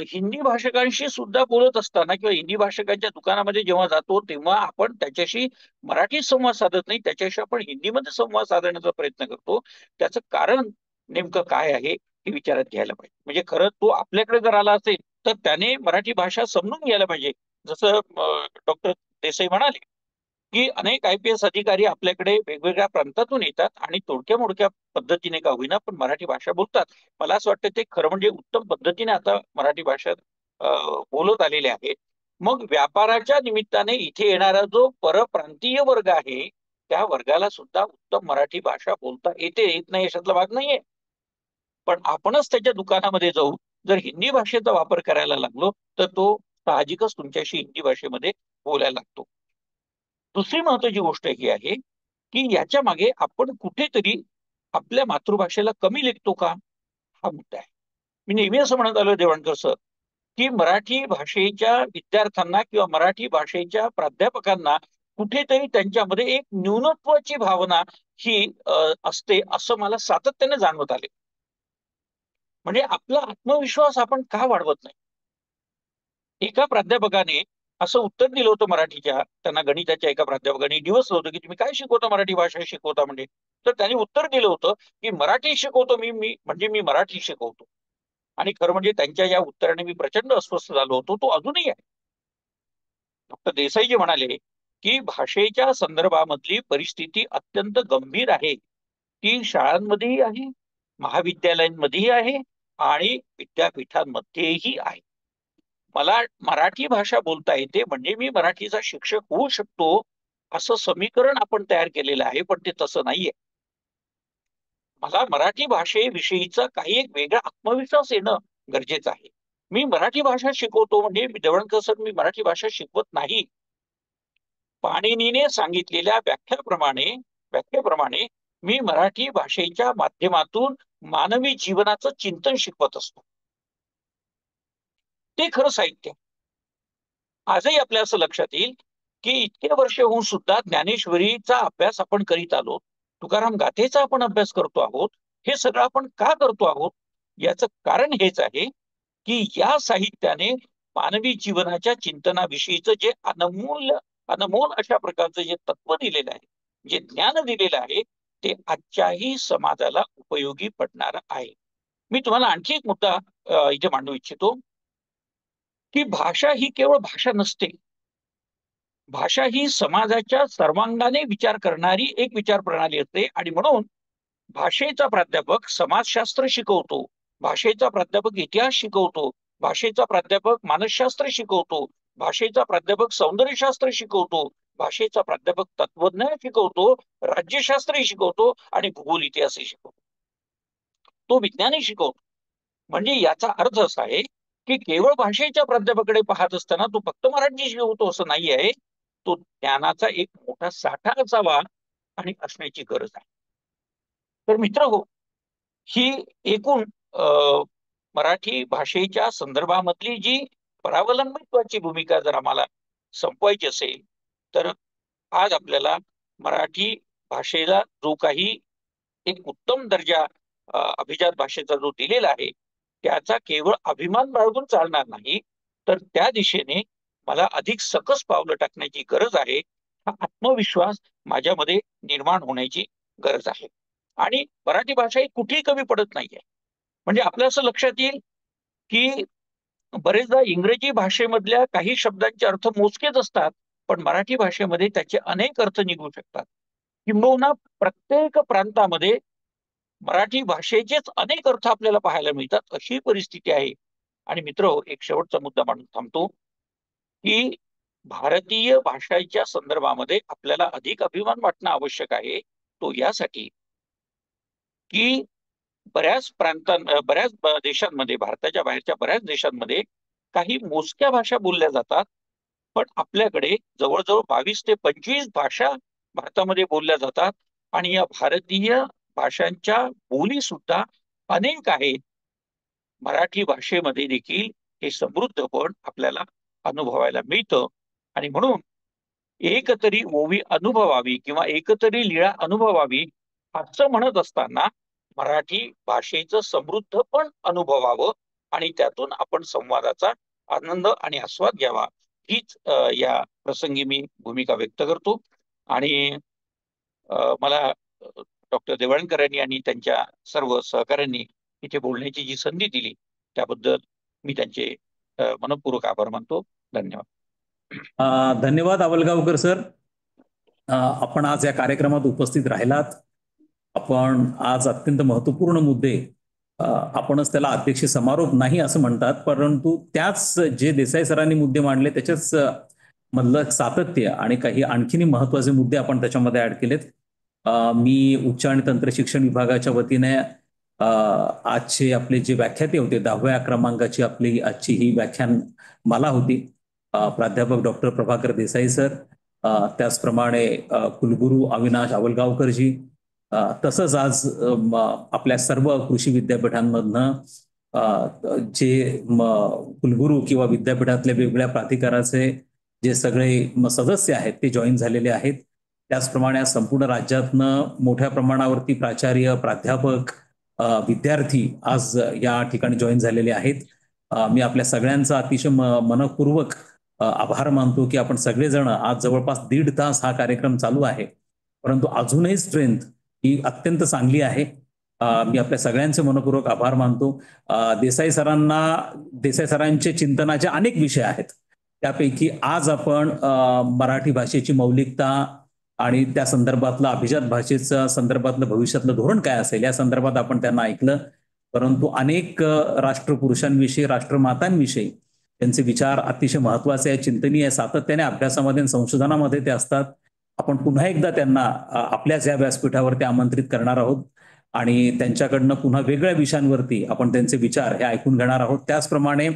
हिंदी भाषकांशी सुद्धा बोलत असताना किंवा हिंदी भाषकांच्या दुकानामध्ये जेव्हा जातो तेव्हा आपण त्याच्याशी मराठीत संवाद साधत नाही, त्याच्याशी आपण हिंदीमध्ये संवाद साधण्याचा प्रयत्न करतो. त्याचं कारण नेमकं काय आहे हे विचारात घ्यायला पाहिजे. म्हणजे खरं तो आपल्याकडे जर आला असेल तर त्याने मराठी भाषा समजून घ्यायला पाहिजे. जसं डॉक्टर देसाई म्हणाले की अनेक IPS अधिकारी आपल्याकडे वेगवेगळ्या प्रांतातून येतात आणि तोडक्या मोडक्या पद्धतीने का होईना पण मराठी भाषा बोलतात. मला असं वाटतं ते खरं म्हणजे उत्तम पद्धतीने आता मराठी भाषेत बोलत आलेले आहेत. मग व्यापाराच्या निमित्ताने इथे येणारा जो परप्रांतीय वर्ग आहे त्या वर्गाला सुद्धा उत्तम मराठी भाषा बोलता येते, येत नाही अशातला भाग नाहीये. पण आपणच त्याच्या दुकानामध्ये जाऊ जर हिंदी भाषेचा वापर करायला लागलो तर तो साहजिकच तुमच्याशी हिंदी भाषेमध्ये बोलायला लागतो. दुसरी महत्वाची गोष्ट ही आहे की याच्या मागे आपण कुठेतरी आपल्या मातृभाषेला कमी लेखतो का, हा मुद्दा आहे. मी नेहमी असं म्हणत आलोय देवणकर सर की मराठी भाषेच्या विद्यार्थ्यांना किंवा मराठी भाषेच्या प्राध्यापकांना कुठेतरी त्यांच्यामध्ये एक न्यूनत्वाची भावना ही असते, असं मला सातत्याने जाणवत आले. म्हणजे आपला आत्मविश्वास आपण का वाढवत नाही? एका प्राध्यापकाने असं उत्तर दिलं होतं मराठीच्या, त्यांना गणिताच्या एका प्राध्यापकाने दिवसलं होतं की तुम्ही काय शिकवता, मराठी भाषा शिकवता म्हणजे. तर त्यांनी उत्तर दिलं होतं की मराठी शिकवतो मी म्हणजे मी मराठी शिकवतो. आणि खरं म्हणजे त्यांच्या या उत्तराने मी प्रचंड अस्वस्थ झालो होतो, तो अजूनही आहे. डॉक्टर देसाईजी म्हणाले की भाषेच्या संदर्भामधली परिस्थिती अत्यंत गंभीर आहे. ती शाळांमध्येही आहे, महाविद्यालयांमध्येही आहे आणि विद्यापीठांमध्येही आहे. मला मराठी भाषा बोलता येते म्हणजे मी मराठीचा शिक्षक होऊ शकतो असं समीकरण आपण तयार केलेलं आहे, पण ते तसं नाहीये. मला मराठी भाषेविषयीचा काही एक वेगळा आत्मविश्वास येणं गरजेचं आहे. मी मराठी भाषा शिकवतो म्हणजे देवळणकर सर मी मराठी भाषा शिकवत नाही. पाणिनीने सांगितलेल्या व्याख्येप्रमाणे मी मराठी भाषेच्या माध्यमातून मानवी जीवनाचं चिंतन शिकवत असतो. ते खरं साहित्य. आजही आपल्या असं लक्षात येईल की इतके वर्ष होऊन सुद्धा ज्ञानेश्वरीचा अभ्यास आपण करीत आलो, तुकाराम गाथेचा आपण अभ्यास करतो आहोत. हे सगळं आपण का करतो आहोत याचं कारण हेच आहे की या साहित्याने मानवी जीवनाच्या चिंतनाविषयीचं जे अनमोल अशा प्रकारचं जे तत्व दिलेलं आहे, जे ज्ञान दिलेलं आहे, ते आजच्याही समाजाला उपयोगी पडणार आहे. मी तुम्हाला आणखी एक मुद्दा इथे मांडू इच्छितो की भाषा ही केवळ भाषा नसते. भाषा ही समाजाच्या सर्वांगाने विचार करणारी एक विचार प्रणाली असते आणि म्हणून भाषेचा प्राध्यापक समाजशास्त्र शिकवतो, भाषेचा प्राध्यापक इतिहास शिकवतो, भाषेचा प्राध्यापक मानसशास्त्र शिकवतो, भाषेचा प्राध्यापक सौंदर्यशास्त्र शिकवतो, भाषेचा प्राध्यापक तत्वज्ञान शिकवतो, राज्यशास्त्रही शिकवतो आणि भूगोल इतिहासही शिकवतो. तो विज्ञानही शिकवतो. म्हणजे याचा अर्थ असा आहे की केवळ भाषेच्या प्राध्यापकाकडे पाहत असताना तो फक्त मराठी शिकवतो असं नाही आहे. तो ज्ञानाचा एक मोठा साठा असावा आणि असण्याची गरज आहे. तर मित्र हो, ही एकूण मराठी भाषेच्या संदर्भामधली जी परावलंबित्वाची भूमिका जर आम्हाला संपवायची असेल तर आज आपल्याला मराठी भाषेला जो काही एक उत्तम दर्जा अभिजात भाषेचा जो दिलेला आहे त्याचा केवळ अभिमान बाळगून चालणार नाही, तर त्या दिशेने मला अधिक सकस पावलं टाकण्याची गरज आहे. हा आत्मविश्वास माझ्यामध्ये निर्माण होण्याची गरज आहे. आणि मराठी भाषा ही कुठेही कमी पडत नाहीये. म्हणजे आपल्या असं लक्षात येईल की बरेचदा इंग्रजी भाषेमधल्या काही शब्दांचे अर्थ मोजकेच असतात, पण मराठी भाषेमध्ये त्याचे अनेक अर्थ निघू शकतात. किंबहुना प्रत्येक प्रांतामध्ये मराठी भाषेचेच अनेक अर्थ आपल्याला पाहायला मिळतात, अशी परिस्थिती आहे. आणि मित्र, एक शेवटचा मुद्दा मांडून थांबतो की भारतीय भाषेच्या संदर्भामध्ये आपल्याला अधिक अभिमान वाटणं आवश्यक आहे. तो यासाठी की बऱ्याच देशांमध्ये, भारताच्या बाहेरच्या बऱ्याच देशांमध्ये काही मोजक्या भाषा बोलल्या जातात, पण आपल्याकडे जवळजवळ 22 ते 25 भाषा भारतामध्ये बोलल्या जातात आणि या भारतीय भाषांच्या बोली सुद्धा अनेक आहेत. मराठी भाषेमध्ये देखील हे समृद्धपण आपल्याला अनुभवायला मिळतं आणि म्हणून एकतरी ओवी अनुभवावी किंवा एकतरी लीळा अनुभवावी असं म्हणत असताना मराठी भाषेचं समृद्धपण अनुभवावं आणि त्यातून आपण संवादाचा आनंद आणि आस्वाद घ्यावा, हीच या प्रसंगी मी भूमिका व्यक्त करतो. आणि मला डॉक्टर देवळणकर यांनी आणि त्यांच्या सर्व सहकाऱ्यांनी इथे बोलण्याची जी संधी दिली त्याबद्दल मी त्यांचे मनपूर्वक आभार मानतो. धन्यवाद. धन्यवाद आवलगावकर सर. आपण आज या कार्यक्रमात उपस्थित राहिलात. आपण आज अत्यंत महत्वपूर्ण मुद्दे, आपणच त्याला अध्यक्ष समारोप नाही असं म्हणतात, परंतु त्याच जे देसाई सरांनी मुद्दे मांडले त्याच्याच मधलं सातत्य आणि काही आणखीन महत्वाचे मुद्दे आपण त्याच्यामध्ये ऍड केलेत. मी उच्च आणि तंत्र शिक्षण विभागाच्या वतीने आजचे आपले जे व्याख्याते होते 10व्या क्रमांकाची आपली आजची ही व्याख्यान माला होती. प्राध्यापक डॉक्टर प्रभाकर देसाई सर, त्याचप्रमाणे कुलगुरू अविनाश आवलगावकरजी, तसंच आज आपल्या सर्व कृषी विद्यापीठांमधनं जे कुलगुरू किंवा विद्यापीठातल्या वेगवेगळ्या प्राधिकाराचे जे सगळे सदस्य आहेत ते जॉईन झालेले आहेत. त्याचप्रमाणे संपूर्ण राज्यातनं मोठ्या प्रमाणावरती प्राचार्य, प्राध्यापक, विद्यार्थी आज या ठिकाणी जॉईन झालेले आहेत. मी आपल्या सगळ्यांचा अतिशय मनपूर्वक आभार मानतो की आपण सगळेजण आज जवळपास 1.5 तास हा कार्यक्रम चालू आहे, परंतु अजूनही स्ट्रेंथ ही अत्यंत चांगली आहे. मी आपल्या सगळ्यांचे मनपूर्वक आभार मानतो. देसाई सरांचे चिंतनाचे अनेक विषय आहेत, त्यापैकी आज आपण मराठी भाषेची मौलिकता आणि त्या संदर्भातलं अभिजात भाषेच्या संदर्भातलं भविष्यातलं धोरण काय असेल या संदर्भात आपण त्यांना ऐकलं. परंतु अनेक राष्ट्रपुरुषांविषयी, राष्ट्रमातांविषयी त्यांचे विचार अतिशय महत्वाचे आहे, चिंतनीय, सातत्याने अभ्यासामध्ये आणि संशोधनामध्ये ते असतात. आपण पुन्हा एकदा त्यांना आपल्याच या व्यासपीठावरती आमंत्रित करणार आहोत आणि त्यांच्याकडनं पुन्हा वेगळ्या विषयांवरती आपण त्यांचे विचार हे ऐकून घेणार आहोत. त्याचप्रमाणे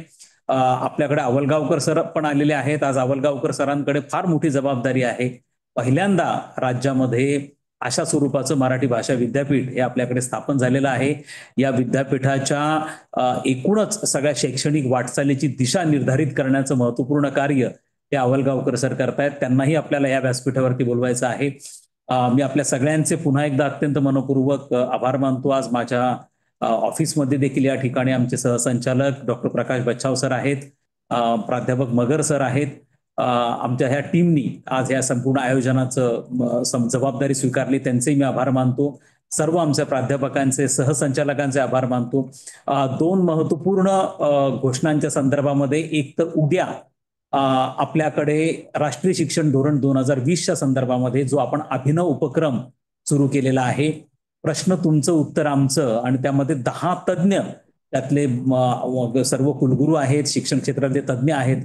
आपल्याकडे आवलगावकर सर पण आलेले आहेत. आज आवलगावकर सरांकडे फार मोठी जबाबदारी आहे. पहिल्यांदा राज्यामध्ये अशा स्वरूपाचं मराठी भाषा विद्यापीठ हे आपल्याकडे स्थापन झालेलं आहे. या विद्यापीठाच्या एकूणच सगळ्या शैक्षणिक वाटचालीची दिशा निर्धारित करण्याचं महत्वपूर्ण कार्य हे आवलगावकर सर करतायत. त्यांनाही आपल्याला या व्यासपीठावरती बोलवायचं आहे. मी आपल्या सगळ्यांचे पुन्हा एकदा अत्यंत मनपूर्वक आभार मानतो. आज माझ्या ऑफिसमध्ये देखील या ठिकाणी आमचे सहसंचालक डॉक्टर प्रकाश बच्छाव सर आहेत. प्राध्यापक मगर सर आहेत. आमच्या ह्या टीमनी आज या संपूर्ण आयोजनाचं जबाबदारी स्वीकारली, त्यांचेही मी आभार मानतो. सर्व आमच्या प्राध्यापकांचे, सहसंचालकांचे आभार मानतो. दोन महत्वपूर्ण घोषणांच्या संदर्भामध्ये, एक तर उद्या आपल्याकडे राष्ट्रीय शिक्षण धोरण 2020च्या संदर्भामध्ये जो आपण अभिनव उपक्रम सुरू केलेला आहे, प्रश्न तुमचं उत्तर आमचं, आणि त्यामध्ये 10 तज्ज्ञ, त्यातले सर्व कुलगुरू आहेत, शिक्षण क्षेत्रातले तज्ज्ञ आहेत.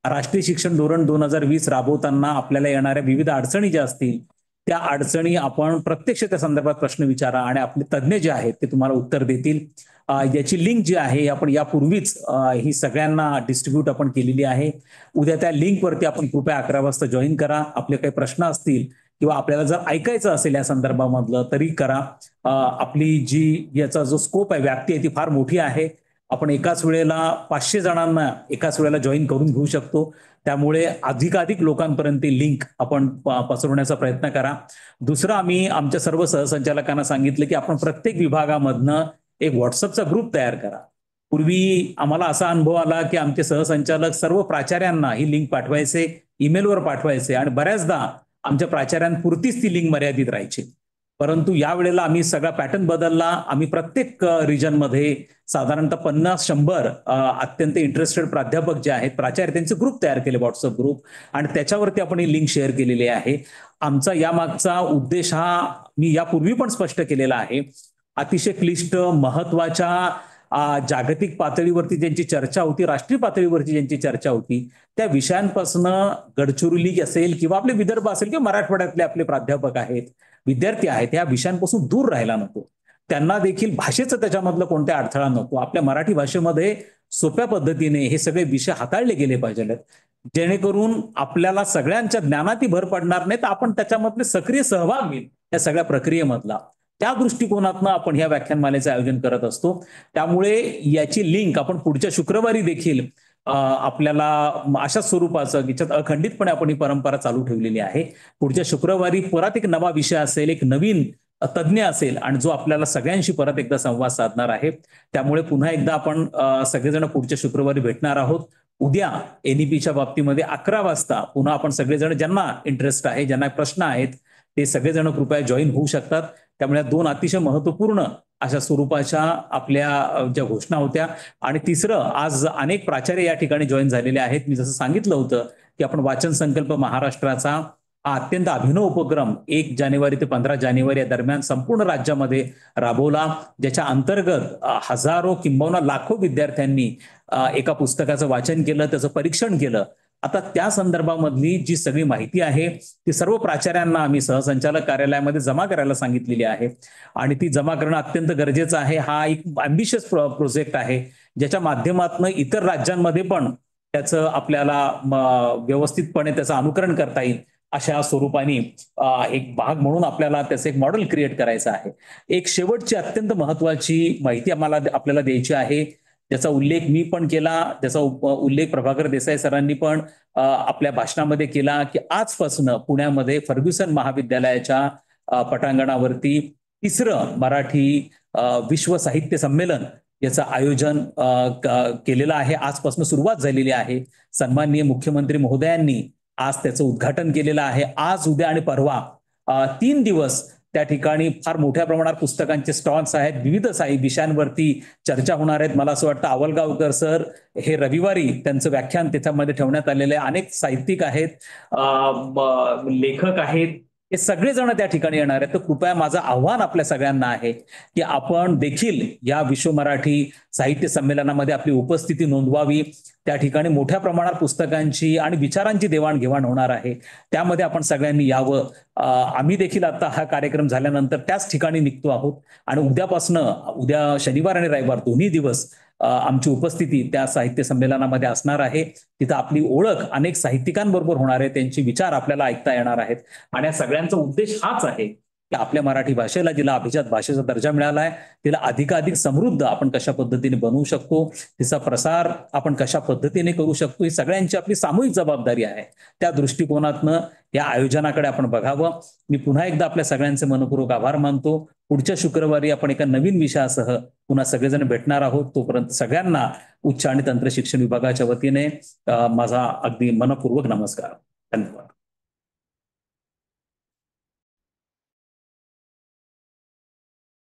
राष्ट्रीय शिक्षण धोरण 2020 राबवताना आपल्याला येणाऱ्या विविध अडचणी ज्या असतील त्या अडचणी आपण प्रत्यक्ष त्या संदर्भात प्रश्न विचारा आणि आपले तज्ज्ञ जे आहेत ते तुम्हाला उत्तर देतील. याची लिंक जी आहे आपण यापूर्वीच ही सगळ्यांना डिस्ट्रीब्यूट आपण केलेली आहे. उद्या त्या लिंकवरती आपण कृपया 11 वाजता जॉईन करा. आपले काही प्रश्न असतील किंवा आपल्याला जर ऐकायचं असेल या संदर्भामधलं तरी करा. आपली जी याचा जो स्कोप आहे, व्याप्ती आहे, ती फार मोठी आहे. आपण एकाच वेळेला 500 जणांना एकाच वेळेला जॉईन करून घेऊ शकतो. त्यामुळे अधिकाधिक लोकांपर्यंत लिंक आपण पसरवण्याचा प्रयत्न करा. दुसरं, आम्ही आमच्या सर्व सहसंचालकांना सांगितलं की आपण प्रत्येक विभागामधनं एक व्हॉट्सअपचा ग्रुप तयार करा. पूर्वी आम्हाला असा अनुभव आला की आमचे सहसंचालक सर्व प्राचार्यांना ही लिंक पाठवायचे, ईमेलवर पाठवायचे, आणि बऱ्याचदा आमच्या प्राचार्यांपुरतीच ती लिंक मर्यादित राहायची. परंतु यावेळेला आम्ही सगळा पॅटर्न बदलला. आम्ही प्रत्येक रिजनमध्ये साधारणतः 50-100 अत्यंत इंटरेस्टेड प्राध्यापक जे आहेत, प्राचार्य, त्यांचे ग्रुप तयार केले, व्हॉट्सअप ग्रुप, आणि त्याच्यावरती आपण ही लिंक शेअर केलेली आहे. आमचा यामागचा उद्देश हा मी यापूर्वी पण स्पष्ट केलेला आहे. अतिशय क्लिष्ट, महत्वाच्या, जागतिक पातळीवरती ज्यांची चर्चा होती, राष्ट्रीय पातळीवरची ज्यांची चर्चा होती, त्या विषयांपासून गडचिरोली असेल किंवा आपले विदर्भ असेल किंवा मराठवाड्यातले आपले प्राध्यापक आहेत, विद्यार्थी आहेत, या विषयांपासून दूर राहायला नको. त्यांना देखील भाषेचं त्याच्यामधलं कोणत्या अडथळा नको. आपल्या मराठी भाषेमध्ये सोप्या पद्धतीने हे सगळे विषय हाताळले गेले पाहिजेत, जेणेकरून आपल्याला सगळ्यांच्या ज्ञानाती भर पडणार नाही, तर आपण त्याच्यामधले सक्रिय सहभाग घेईल या सगळ्या प्रक्रियेमधला. त्या दृष्टिकोनातनं आपण ह्या व्याख्यानमालेचं आयोजन करत असतो. त्यामुळे याची लिंक आपण पुढच्या शुक्रवारी देखील आपल्याला अशाच स्वरूपाचं, याच्यात अखंडितपणे आपण ही परंपरा चालू ठेवलेली आहे. पुढच्या शुक्रवारी परत एक नवा विषय असेल, एक नवीन तज्ज्ञ असेल, आणि जो आपल्याला सगळ्यांशी परत एकदा संवाद साधणार आहे. त्यामुळे पुन्हा एकदा आपण सगळेजण पुढच्या शुक्रवारी भेटणार आहोत. उद्या NEPच्या बाबतीमध्ये 11 वाजता पुन्हा आपण सगळेजण, ज्यांना इंटरेस्ट आहे, ज्यांना प्रश्न आहेत, ते सगळेजण कृपया जॉईन होऊ शकतात. त्यामुळे 2 अतिशय महत्वपूर्ण अशा स्वरूपाच्या आपल्या ज्या घोषणा होत्या. आणि तिसरं, आज अनेक प्राचार्य या ठिकाणी जॉईन झालेले आहेत. मी जसं सांगितलं होतं की आपण वाचन संकल्प महाराष्ट्राचा हा अत्यंत अभिनव उपक्रम 1 जानेवारी ते 15 जानेवारी या दरम्यान संपूर्ण राज्यामध्ये राबवला, ज्याच्या अंतर्गत हजारो किंबहुना लाखो विद्यार्थ्यांनी एका पुस्तकाचं वाचन केलं, त्याचं परीक्षण केलं. आता त्या संदर्भामधली जी सगळी माहिती आहे ती सर्व प्राचार्यांना आम्ही सहसंचालक कार्यालयामध्ये जमा करायला सांगितलेली आहे, आणि ती जमा करणं अत्यंत गरजेचं आहे. हा एक अँबिशियस प्रोजेक्ट आहे, ज्याच्या माध्यमातून इतर राज्यांमध्ये पण त्याचं आपल्याला व्यवस्थितपणे त्याचं अनुकरण करता येईल अशा स्वरूपाने एक भाग म्हणून आपल्याला त्याचं एक मॉडेल क्रिएट करायचं आहे. एक शेवटची अत्यंत महत्वाची माहिती आपल्याला द्यायची आहे, ज्याचा उल्लेख मी पण केला, त्याचा उल्लेख प्रभाकर देसाई सरांनी पण आपल्या भाषणामध्ये केला, की आजपासून पुण्यामध्ये फर्ग्युसन महाविद्यालयाच्या पटांगणावरती 3रं मराठी विश्व साहित्य संमेलन याचं आयोजन केलेलं आहे. आजपासून सुरुवात झालेली आहे. सन्माननीय मुख्यमंत्री महोदयांनी आज त्याचं उद्घाटन केलेलं आहे. आज, उद्या आणि परवा 3 दिवस त्या ठिकाणी फार मोठ्या प्रमाणात पुस्तकांचे स्टॉल्स आहेत, विविध विषयांवरती चर्चा होणार आहेत. मला असं वाटतं आवलगावकर सर हे रविवारी त्यांचं व्याख्यान त्याच्यामध्ये ठेवण्यात आलेलं आहे. अनेक साहित्यिक आहेत, लेखक आहेत, हे सगळेजण त्या ठिकाणी येणार आहेत. तर कृपया माझं आव्हान आपल्या सगळ्यांना आहे की आपण देखील या विश्व मराठी साहित्य संमेलनामध्ये आपली उपस्थिती नोंदवावी. त्या ठिकाणी मोठ्या प्रमाणात पुस्तकांची आणि विचारांची देवाणघेवाण होणार आहे. त्यामध्ये आपण सगळ्यांनी यावं. आम्ही देखील आता हा कार्यक्रम झाल्यानंतर त्याच ठिकाणी निघतो आहोत, आणि उद्या शनिवार आणि रविवार दोन्ही दिवस आमची उपस्थिती त्या साहित्य संमेलनामध्ये असणार आहे. तिथं आपली ओळख अनेक साहित्यिकांबरोबर होणार आहे, त्यांचे विचार आपल्याला ऐकता येणार आहेत, आणि या सगळ्यांचा उद्देश हाच आहे की आपल्या मराठी भाषेला, जिला अभिजात भाषेचा दर्जा मिळाला आहे, तिला अधिकाधिक समृद्ध आपण कशा पद्धतीने बनवू शकतो, तिचा प्रसार आपण कशा पद्धतीने करू शकतो, ही सगळ्यांची आपली सामूहिक जबाबदारी आहे. त्या दृष्टिकोनातनं या आयोजनाकडे आपण बघावं. मी पुन्हा एकदा आपल्या सगळ्यांचे मनपूर्वक आभार मानतो. पुढच्या शुक्रवारी आपण एका नवीन विषयासह पुन्हा सगळेजण भेटणार आहोत. तोपर्यंत सगळ्यांना उच्च आणि तंत्र शिक्षण विभागाच्या वतीने माझा अगदी मनपूर्वक नमस्कार. धन्यवाद.